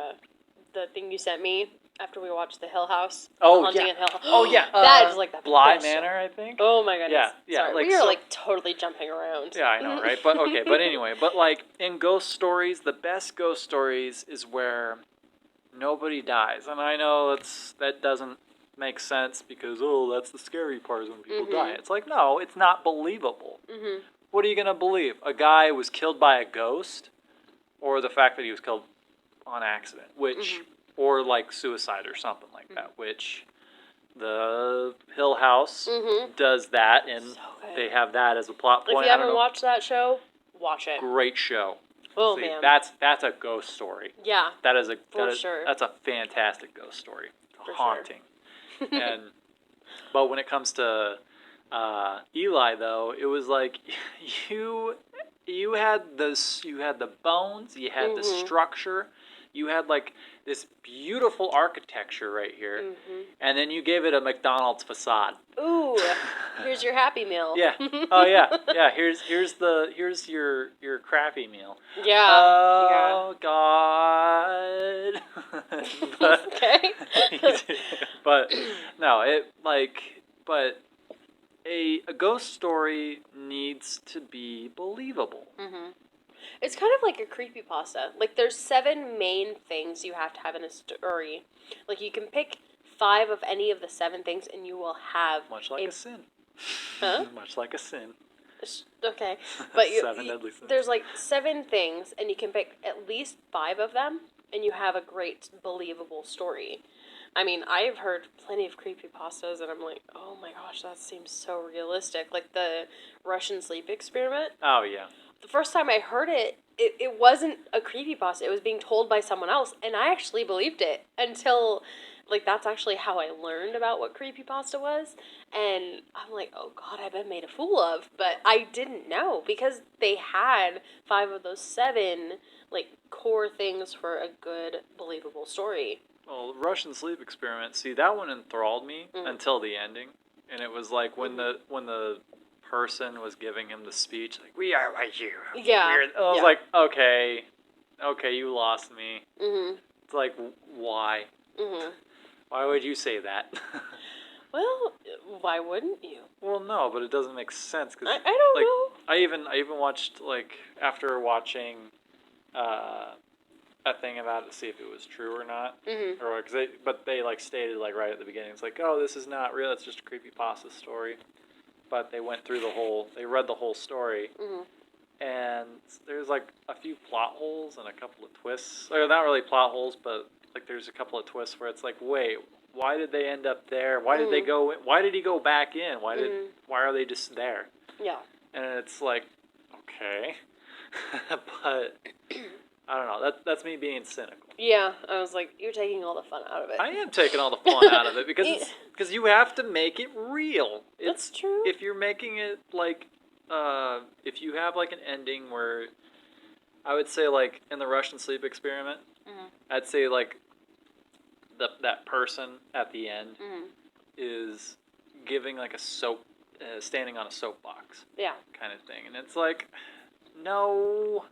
the thing you sent me after we watched The Hill House. Oh, Haunting yeah. in Hill House. Oh, yeah. That is like the Bly best Manor, show. I think. Oh my goodness. Yeah. Sorry, like, we are like totally jumping around. Yeah, I know, right? But okay, but anyway, but like in ghost stories, the best ghost stories is where nobody dies. And I know that doesn't make sense because that's the scary part is when people die. It's like, no, it's not believable. What are you gonna believe? A guy was killed by a ghost, or the fact that he was killed on accident, which or like suicide or something like that, which the Hill House does that, and they have that as a plot point. If you haven't watched that show, watch it. Great show. Oh See, man, that's a ghost story. Yeah, That's a fantastic ghost story. Haunting. And but when it comes to Eli, though, it was like you had the bones, you had the structure, you had like this beautiful architecture right here, and then you gave it a McDonald's facade. Ooh, here's your Happy Meal. Yeah. Oh yeah. Yeah. Here's your crappy meal. Yeah. Oh God. But, okay. but no, but a ghost story needs to be believable. It's kind of like a creepypasta. Like, there's 7 main things you have to have in a story. Like, you can pick 5 of any of the 7 things, and you will have much like a sin. Huh? Much like a sin. Okay, but 7 deadly sins. there's like 7 things, and you can pick at least 5 of them, and you have a great believable story. I mean, I've heard plenty of creepypastas, and I'm like, oh my gosh, that seems so realistic. Like the Russian sleep experiment. Oh, yeah. The first time I heard it, it wasn't a creepypasta. It was being told by someone else, and I actually believed it until, like, that's actually how I learned about what creepypasta was. And I'm like, oh god, I've been made a fool of. But I didn't know because they had 5 of those 7, like, core things for a good, believable story. Well, the Russian sleep experiment, see, that one enthralled me until the ending. And it was like when the person was giving him the speech, like, we are like you. Yeah. I was like, okay, you lost me. Mm-hmm. It's like, why? Mm-hmm. Why would you say that? Well, why wouldn't you? Well, no, but it doesn't make sense. Cause, I don't know. I even watched, like, after watching a thing about it to see if it was true or not. Mm-hmm. Or, but they, like, stated, like, right at the beginning, it's like, oh, this is not real, it's just a creepypasta story. But they went through they read the whole story. Mm-hmm. And there's, like, a few plot holes and a couple of twists. Or not really plot holes, but, like, there's a couple of twists where it's like, wait, why did they end up there? Why did they go in? Why did he go back in? Why are they just there? Yeah. And it's like, okay. But I don't know. That's me being cynical. Yeah, I was like, you're taking all the fun out of it. I am taking all the fun out of it because you have to make it real. That's true. If you're making it like, if you have like an ending where, I would say like in the Russian sleep experiment, I'd say like that person at the end is giving like a standing on a soapbox. Yeah. Kind of thing, and it's like, no,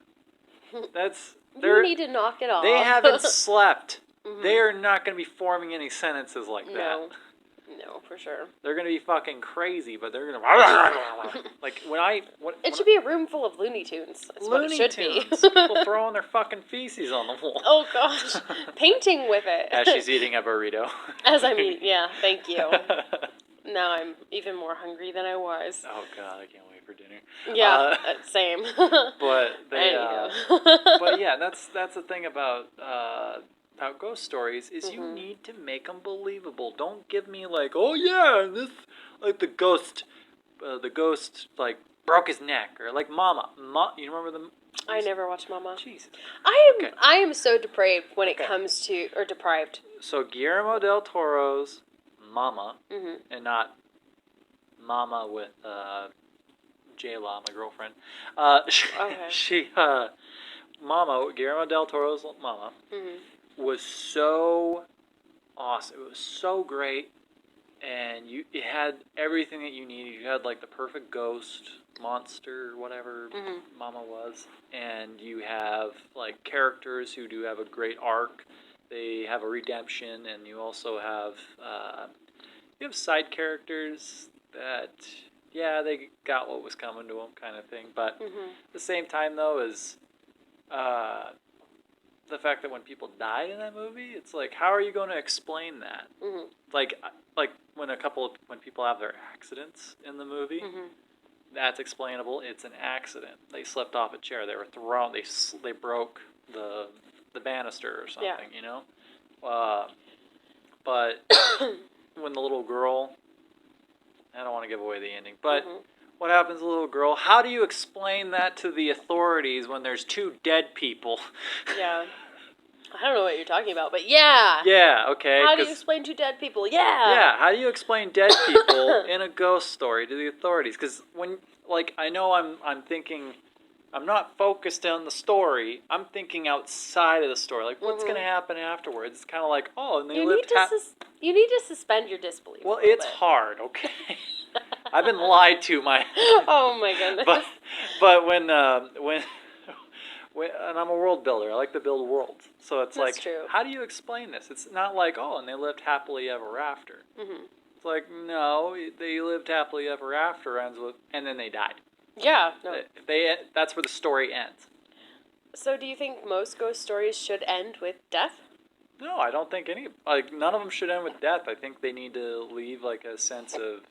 you need to knock it off. They haven't slept. They are not going to be forming any sentences like that. No, for sure. They're going to be fucking crazy, but they're going to like it should be a room full of Looney Tunes. That's what it should be. People throwing their fucking feces on the wall. Oh gosh, painting with it. As she's eating a burrito. As I'm eating, yeah. Thank you. Now I'm even more hungry than I was. Oh god, I can't wait for dinner. Yeah, same. But but yeah, that's the thing about ghost stories is you need to make them believable. Don't give me like, oh yeah, this like the ghost like broke his neck, or like Mama. You remember the? I never watched Mama. Jesus. I am so depraved when it comes to deprived. So Guillermo del Toro's Mama, and not Mama with J-Law, my girlfriend. Mama, Guillermo del Toro's Mama, was so awesome. It was so great, and it had everything that you needed. You had like the perfect ghost, monster, whatever Mama was, and you have like characters who do have a great arc. They have a redemption, and you also have you have side characters that, yeah, they got what was coming to them, kind of thing. But at the same time, though, is the fact that when people died in that movie, it's like, how are you going to explain that? Like when people have their accidents in the movie, that's explainable. It's an accident. They slipped off a chair. They were thrown. They broke the banister or something, you know? But when the little girl, I don't want to give away the ending, but what happens to the little girl? How do you explain that to the authorities when there's 2 dead people? Yeah. I don't know what you're talking about, but yeah. Yeah, okay. How do you explain 2 dead people? Yeah. Yeah, how do you explain dead people in a ghost story to the authorities? Because when, like, I know I'm thinking, I'm not focused on the story. I'm thinking outside of the story. Like, what's going to happen afterwards? It's kind of like, oh, and they lived... You need to suspend your disbelief. Well, it's hard, okay? I've been lied to, Oh, my goodness. But when and I'm a world builder. I like to build worlds. So it's That's true. How do you explain this? It's not like, oh, and they lived happily ever after. It's like, no, they lived happily ever after, and then they died. Yeah. No. That's where the story ends. So do you think most ghost stories should end with death? No, I don't think none of them should end with death. I think they need to leave like a sense of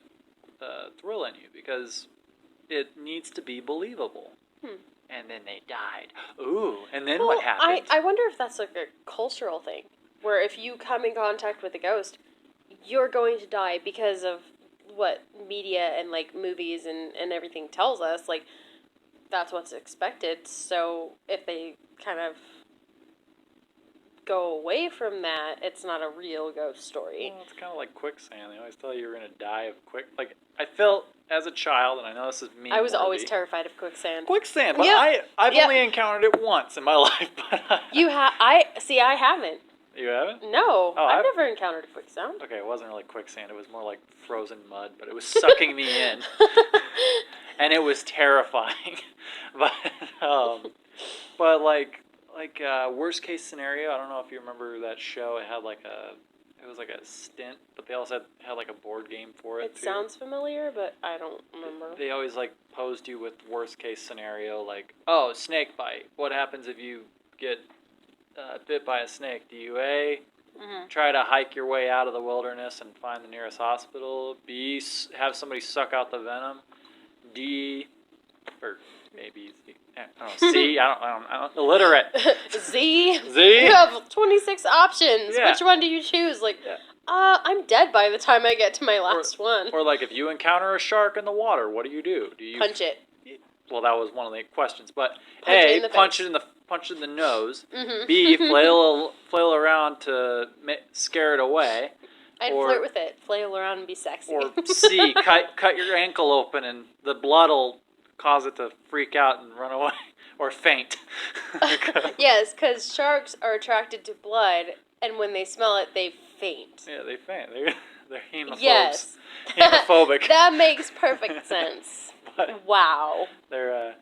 thrill in you, because it needs to be believable. And then they died. Ooh, and then what happened? I wonder if that's like a cultural thing, where if you come in contact with a ghost, you're going to die because of what media and, like, movies and everything tells us. Like, that's what's expected. So if they kind of go away from that, it's not a real ghost story. Well, it's kind of like quicksand. They always tell you you're going to die of Like, I felt as a child, and I know this is me. I was always terrified of quicksand. Quicksand, but Yep. I've only encountered it once in my life. But I haven't. You haven't? No, Oh, I've never encountered a quicksand. Okay, it wasn't really quicksand. It was more like frozen mud, but it was sucking me in, and it was terrifying. But like worst case scenario. I don't know if you remember that show. It was like a stint, but they also had like a board game for it. It too. sounds familiar, but I don't remember. They always like posed you with worst case scenario, like, oh, snake bite. What happens if you get bit by a snake? Do you A, try to hike your way out of the wilderness and find the nearest hospital? B, have somebody suck out the venom? D, or maybe I don't know, C, I don't illiterate. Z? Z? You have 26 options. Yeah. Which one do you choose? Like, Yeah. I'm dead by the time I get to my last one. Or like if you encounter a shark in the water, what do you do? Do you Punch it. Well, that was one of the questions, but Punch it in A, the punch face. it in the nose. Mm-hmm. B, flail around to scare it away. I'd flirt with it, flail around and be sexy. Or C, cut your ankle open and the blood will cause it to freak out and run away or faint. Yes, because sharks are attracted to blood, and when they smell it, they faint. Yeah, they faint. They're hemophobes. Yes. Hemophobic. That makes perfect sense. But Wow. they're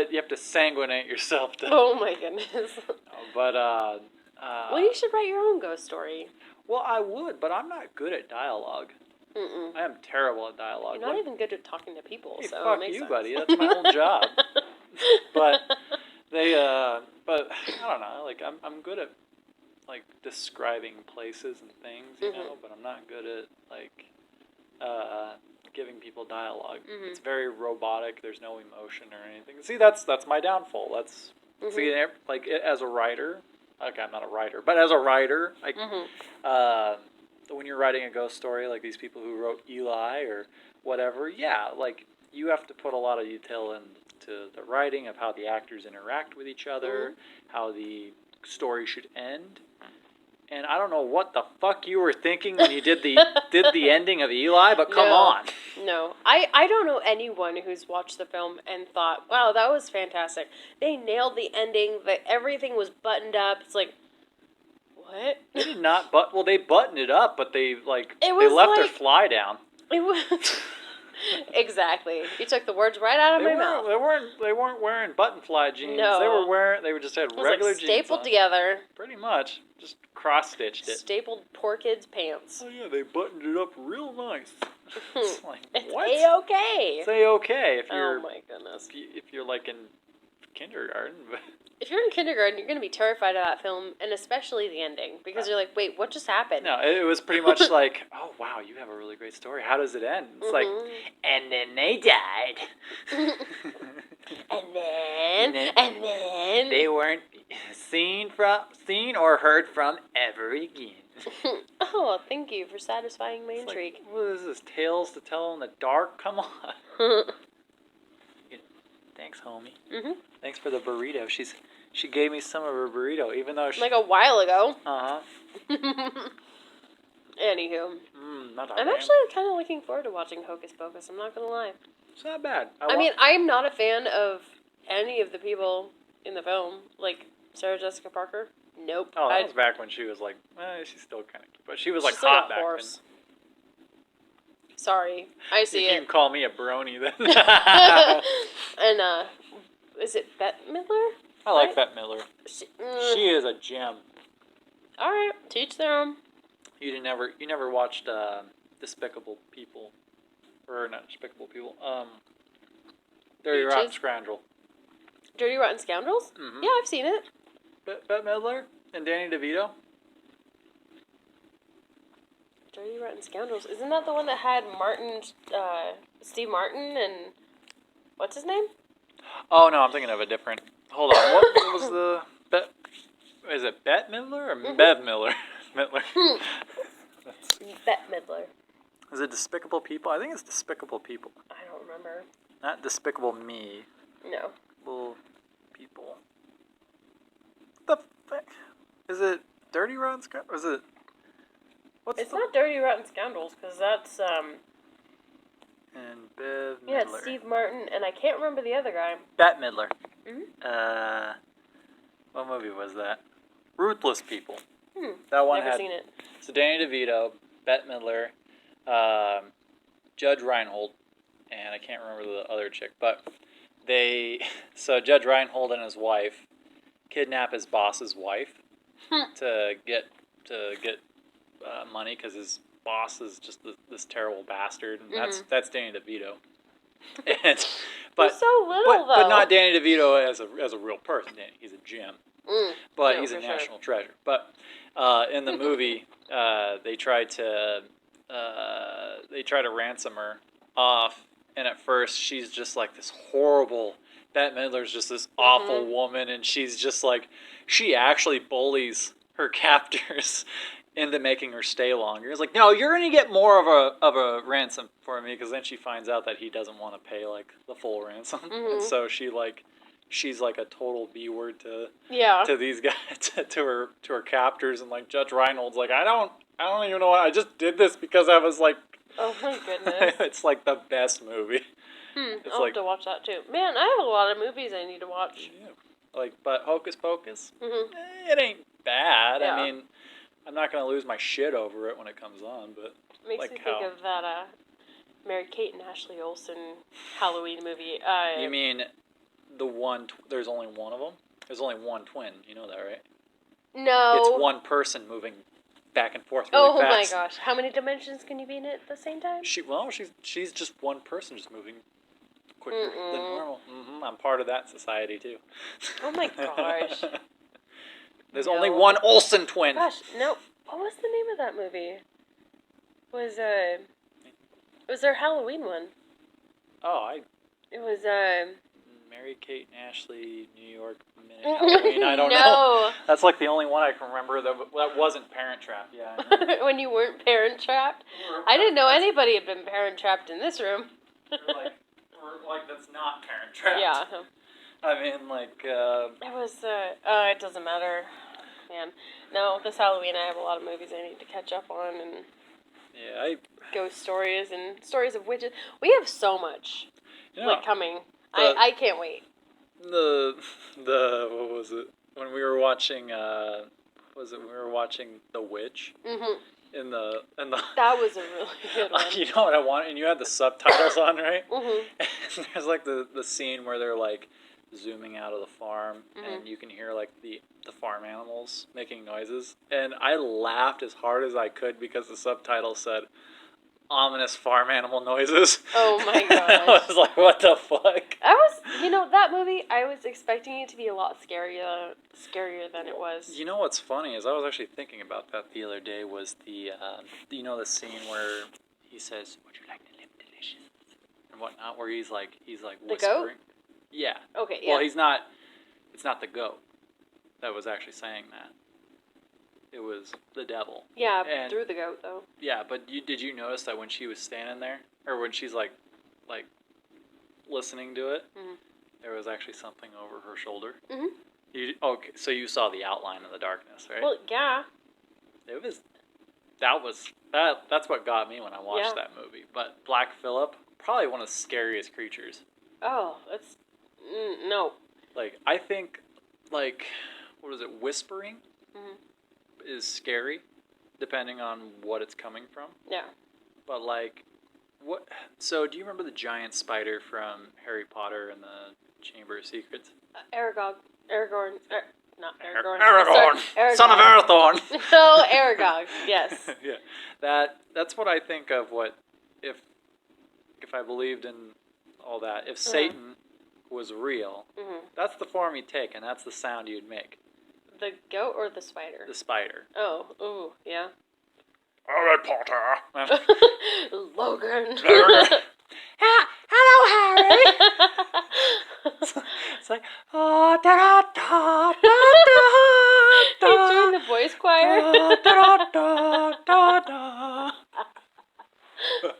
you have to sanguinate yourself to. Oh my goodness. But Well, you should write your own ghost story. well, I would, but I'm not good at dialogue. Mm-mm. I am terrible at dialogue. You're not even good at talking to people, Hey, so it fuck makes you, sense. buddy. That's my whole job. But but I don't know. Like I'm good at like describing places and things, you know. But I'm not good at like giving people dialogue. It's very robotic. There's no emotion or anything. See, that's my downfall. That's see, like as a writer. Okay, I'm not a writer, but as a writer, like when you're writing a ghost story, like these people who wrote Eli or whatever, yeah, like you have to put a lot of detail into the writing of how the actors interact with each other, how the story should end. And I don't know what the fuck you were thinking when you did the ending of Eli, but come on. No. I don't know anyone who's watched the film and thought, wow, that was fantastic. They nailed the ending, that everything was buttoned up. It's like, what? They did not, they buttoned it up, but they left their fly down. It was exactly. You took the words right out of my mouth. They weren't wearing button fly jeans. No. They just had regular jeans stapled on. together. Pretty much. Just cross-stitched it. Stapled poor kid's pants. Oh yeah, they buttoned it up real nice. It's like, It's what? A-okay. It's A-okay if you're Oh my goodness. if you're like in kindergarten. If you're in kindergarten, you're going to be terrified of that film, and especially the ending, because you're like, wait, what just happened? No, it was pretty much like, oh wow, you have a really great story. How does it end? It's like, and then they died. and then they weren't seen or heard from ever again. Oh, thank you for satisfying my intrigue. Like, what is this? Tales to tell in the dark? Come on. Thanks, homie. Thanks for the burrito. She gave me some of her burrito, even though like a while ago. Anywho, I'm actually kind of looking forward to watching Hocus Pocus. I'm not gonna lie. It's not bad. I mean, I'm not a fan of any of the people in the film, like Sarah Jessica Parker. Nope. Oh, that was back when she was like, she's still kind of cute, but she was like hot back then. Sorry, I see it. You can call me a brony then. And is it Bette Midler? I like Bette Midler. She is a gem. All right, teach their own. You never watched Despicable People, or not Despicable People. Dirty Rotten Scoundrel. Dirty Rotten Scoundrels? Mm-hmm. Yeah, I've seen it. Bette Midler and Danny DeVito. Dirty Rotten Scoundrels. Isn't that the one that had Steve Martin and what's his name? Oh no, I'm thinking of a different. Hold on, what was the Is it Bette Midler or Mhm. Bev Midler? Midler. Bette Midler. Is it Despicable People? I think it's Despicable People. I don't remember. Not Despicable Me. No. Despicable People. What the fuck? Is it Dirty Rotten Scoundrels? Or is it... It's not Dirty Rotten Scoundrels, because that's, And Bev Midler. yeah, it's Steve Martin, and I can't remember the other guy. Bette Midler. Mhm. What movie was that? Ruthless People. That one Never seen it. So Danny DeVito, Bette Midler, Judge Reinhold, and I can't remember the other chick, but so Judge Reinhold and his wife kidnap his boss's wife to get money because his boss is just this terrible bastard, and that's Danny DeVito. And, but so little though. But not Danny DeVito as a real person. He's a gem. But he's a national treasure. But in the movie, they try to ransom her off, and at first she's just like this horrible. Bette Midler's just this awful woman, and she's just like she actually bullies her captors into making her stay longer. It's like, no, you're gonna get more of a ransom for me, because then she finds out that he doesn't want to pay like the full ransom, and so she's like a total B word to these guys, to her captors, and like Judge Reinhold's like, I don't even know why I just did this because I was like, oh my goodness, it's like the best movie. I'll have to watch that too. Man, I have a lot of movies I need to watch. Yeah. Like, but Hocus Pocus, it ain't bad. Yeah. I mean, I'm not gonna lose my shit over it when it comes on, but makes like me think of that Mary-Kate and Ashley Olsen Halloween movie. You mean the one? There's only one of them. There's only one twin. You know that, right? No. It's one person moving back and forth really fast. Oh my gosh! How many dimensions can you be in it at the same time? She's just one person, just moving quicker than normal. I'm part of that society too. Oh my gosh! There's only one Olsen twin. Gosh, no. What was the name of that movie? It was their Halloween one. It was Mary-Kate and Ashley, New York Minute Halloween. I don't know. That's like the only one I can remember that wasn't Parent Trap. Yeah. When you weren't Parent Trapped? I didn't know anybody had been Parent Trapped in this room. like that's not Parent Trapped. Yeah. I mean, like... It was, it doesn't matter. Man. No, this Halloween I have a lot of movies I need to catch up on, and... Yeah, ghost stories and stories of witches. We have so much, coming. I can't wait. The what was it? When we were watching, we were watching The Witch? In the That was a really good one. You know what I want? And you had the subtitles on, right? And there's like the scene where they're like zooming out of the farm, and you can hear like the farm animals making noises, and I laughed as hard as I could because the subtitle said ominous farm animal noises. Oh my gosh. I was like, what the fuck? That movie, I was expecting it to be a lot scarier than it was. You know what's funny is I was actually thinking about that the other day, was the the scene where he says, would you like to live delicious? And whatnot, where he's like whispering. The goat? Yeah. Okay, yeah. Well, it's not the goat that was actually saying that. It was the devil. Yeah, through the goat, though. Yeah, but did you notice that when she was standing there, or when she's like listening to it, there was actually something over her shoulder? Okay, so you saw the outline in the darkness, right? Well, yeah. That's what got me when I watched that movie. But Black Phillip, probably one of the scariest creatures. Oh, that's... no. Like, I think, like, what is it, whispering is scary, depending on what it's coming from. Yeah. But, like, what... So, do you remember the giant spider from Harry Potter and the Chamber of Secrets? Aragog. Aragorn. Not Aragorn. Aragorn! Sorry, Son of Arathorn! No, Aragog, yes. Yeah. That's what I think of if I believed in all that. If Satan was real, that's the form he'd take, and that's the sound you'd make. The goat or the spider? The spider. Oh, ooh, yeah. Harry Potter. Logan. Hello, Harry. It's like, oh, da da da da da. da, da, da, da.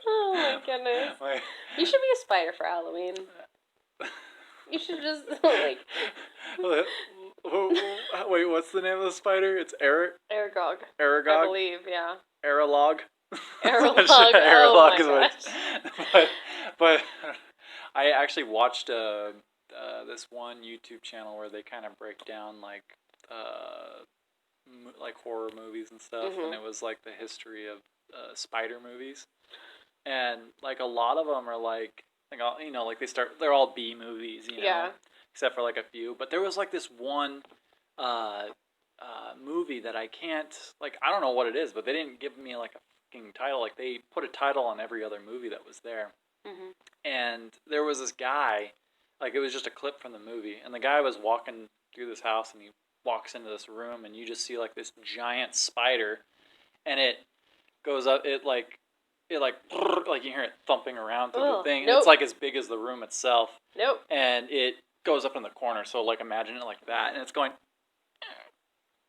Oh my goodness. Like, You should be a spider for Halloween. You should just, like... Wait, what's the name of the spider? It's Aragog. I Aragog? believe, yeah. Aralog? Aralog. Aralog Oh is my what gosh. but I actually watched this one YouTube channel where they kind of break down like like horror movies and stuff, and it was like the history of spider movies, and like a lot of them are like all, like they're all B movies, Yeah. except for like a few. But there was like this one movie that I can't, like, I don't know what it is, but they didn't give me like a fucking title. Like they put a title on every other movie that was there. And there was this guy, like it was just a clip from the movie, and the guy was walking through this house, and he walks into this room, and you just see like this giant spider, and it goes up, it like you hear it thumping around through the thing. Nope. It's like as big as the room itself. Nope. And it goes up in the corner, so like imagine it like that, and it's going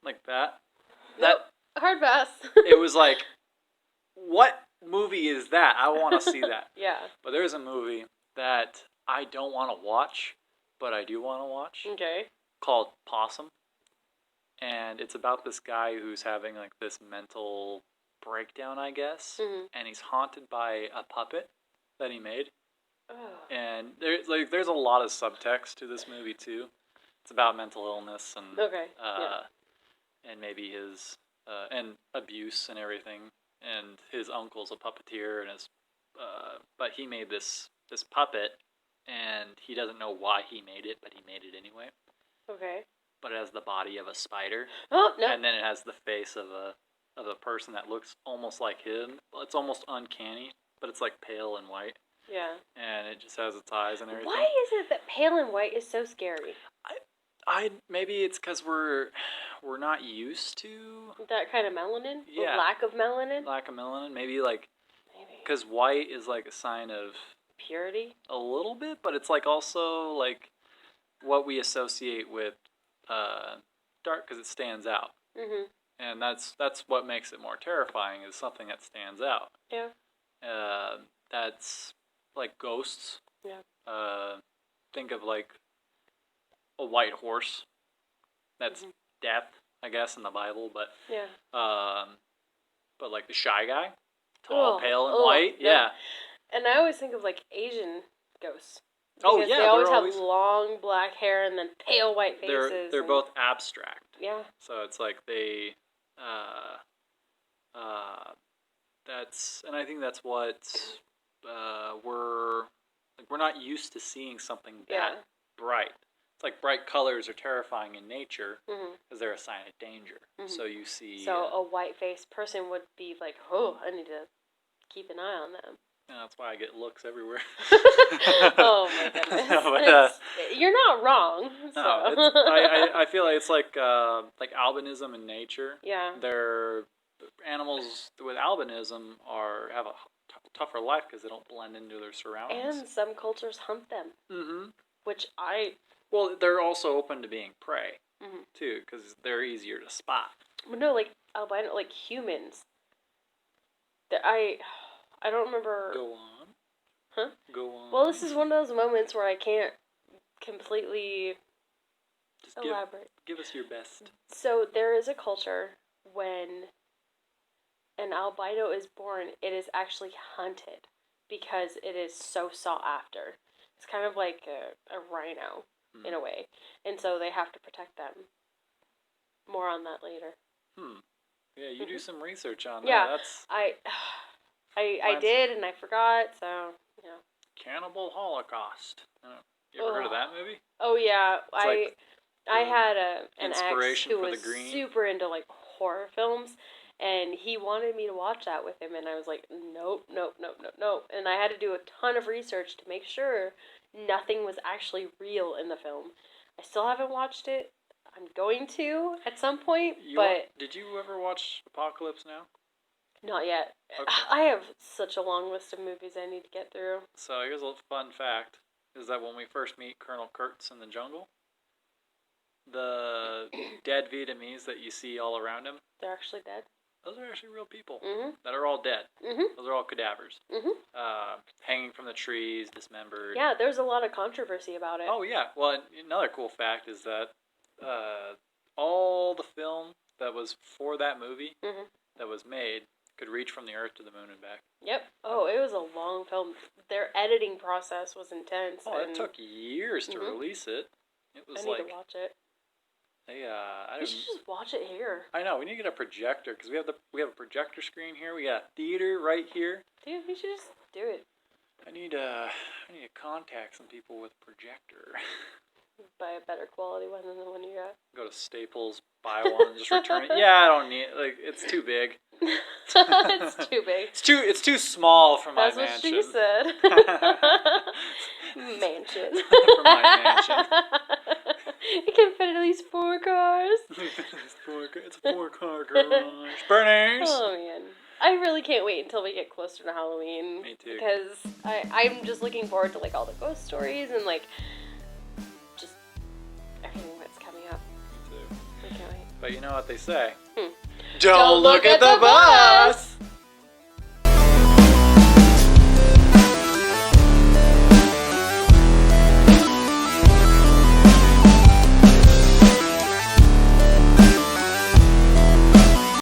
like that. Nope. Hard pass. It was like, what movie is that? I want to see that. Yeah. But there's a movie that I don't want to watch, but I do want to watch. Okay. Called Possum. And it's about this guy who's having like this mental breakdown, I guess. And he's haunted by a puppet that he made. Oh. And there's a lot of subtext to this movie too. It's about mental illness and and maybe his and abuse and everything. And his uncle's a puppeteer, and but he made this puppet, and he doesn't know why he made it, but he made it anyway. Okay. But it has the body of a spider. Oh no! And then it has the face of a person that looks almost like him. It's almost uncanny, but it's like pale and white. Yeah. And it just has its eyes and everything. Why is it that pale and white is so scary? Maybe it's because we're not used to that kind of melanin. Yeah. Lack of melanin. Lack of melanin. Maybe because white is like a sign of purity. A little bit, but it's like also like what we associate with dark because it stands out. And that's what makes it more terrifying is something that stands out. Yeah. That's like ghosts. Yeah. Think of like a white horse. That's death, I guess, in the Bible, but yeah. But like the shy guy, tall, pale, and white, yeah. And I always think of like Asian ghosts. Because they always have long black hair and then pale white faces. They're both abstract. Yeah. So it's like they, and I think that's what we're not used to seeing something that bright. It's like bright colors are terrifying in nature because they're a sign of danger. So you see. So a white-faced person would be like, oh, I need to keep an eye on them. And that's why I get looks everywhere. Oh my goodness! But, you're not wrong. So. No, I feel like it's like albinism in nature. Yeah. They're animals with albinism have a tougher life because they don't blend into their surroundings. And some cultures hunt them. Which Well, they're also open to being prey too because they're easier to spot. Well, no, like albino, like humans. I don't remember. Go on. Huh? Go on. Well, this is one of those moments where I can't completely Just elaborate. Give us your best. So there is a culture when an albino is born, it is actually hunted because it is so sought after. It's kind of like a rhino in a way, and so they have to protect them. More on that later. Yeah, you do some research on that. Yeah, That's... I did, and I forgot, so, you know. Cannibal Holocaust. You ever heard of that movie? Oh, yeah. I had an ex who for was the Green. super into, like, horror films, and he wanted me to watch that with him, and I was like, nope. And I had to do a ton of research to make sure nothing was actually real in the film. I still haven't watched it. I'm going to at some point, Did you ever watch Apocalypse Now? Not yet. Okay. I have such a long list of movies I need to get through. So here's a little fun fact, is that when we first meet Colonel Kurtz in the jungle, the dead Vietnamese that you see all around him, They're actually dead? those are actually real people Mm-hmm. that are all dead. Mm-hmm. Those are all cadavers. Mm-hmm. Hanging from the trees, dismembered. Yeah, there's a lot of controversy about it. Oh, yeah. Well, and another cool fact is that all the film that was for that movie Mm-hmm. that was made could reach from the Earth to the moon and back. Yep. Oh, it was a long film. Their editing process was intense. Oh, it took years to Mhm. release it. It was I need to watch it. they I You don't. should just watch it here. I know we need to get a projector because we have a projector screen here. We got a theater right here. Dude, we should just do it. I need to contact some people with a projector. Buy a better quality one than the one you got. Go to Staples, buy one, and just return it. Yeah, I don't need it's too big. It's too big. It's too small for my That's what mansion. she said. Mansion. For my mansion. It can fit at least 4 cars. It's a 4-car garage. Burners. Oh man. I really can't wait until we get closer to Halloween. Me too. Because I'm just looking forward to like all the ghost stories and like just everything that's coming up. Me too. I can't wait. But you know what they say? Hmm. Don't look at the bus!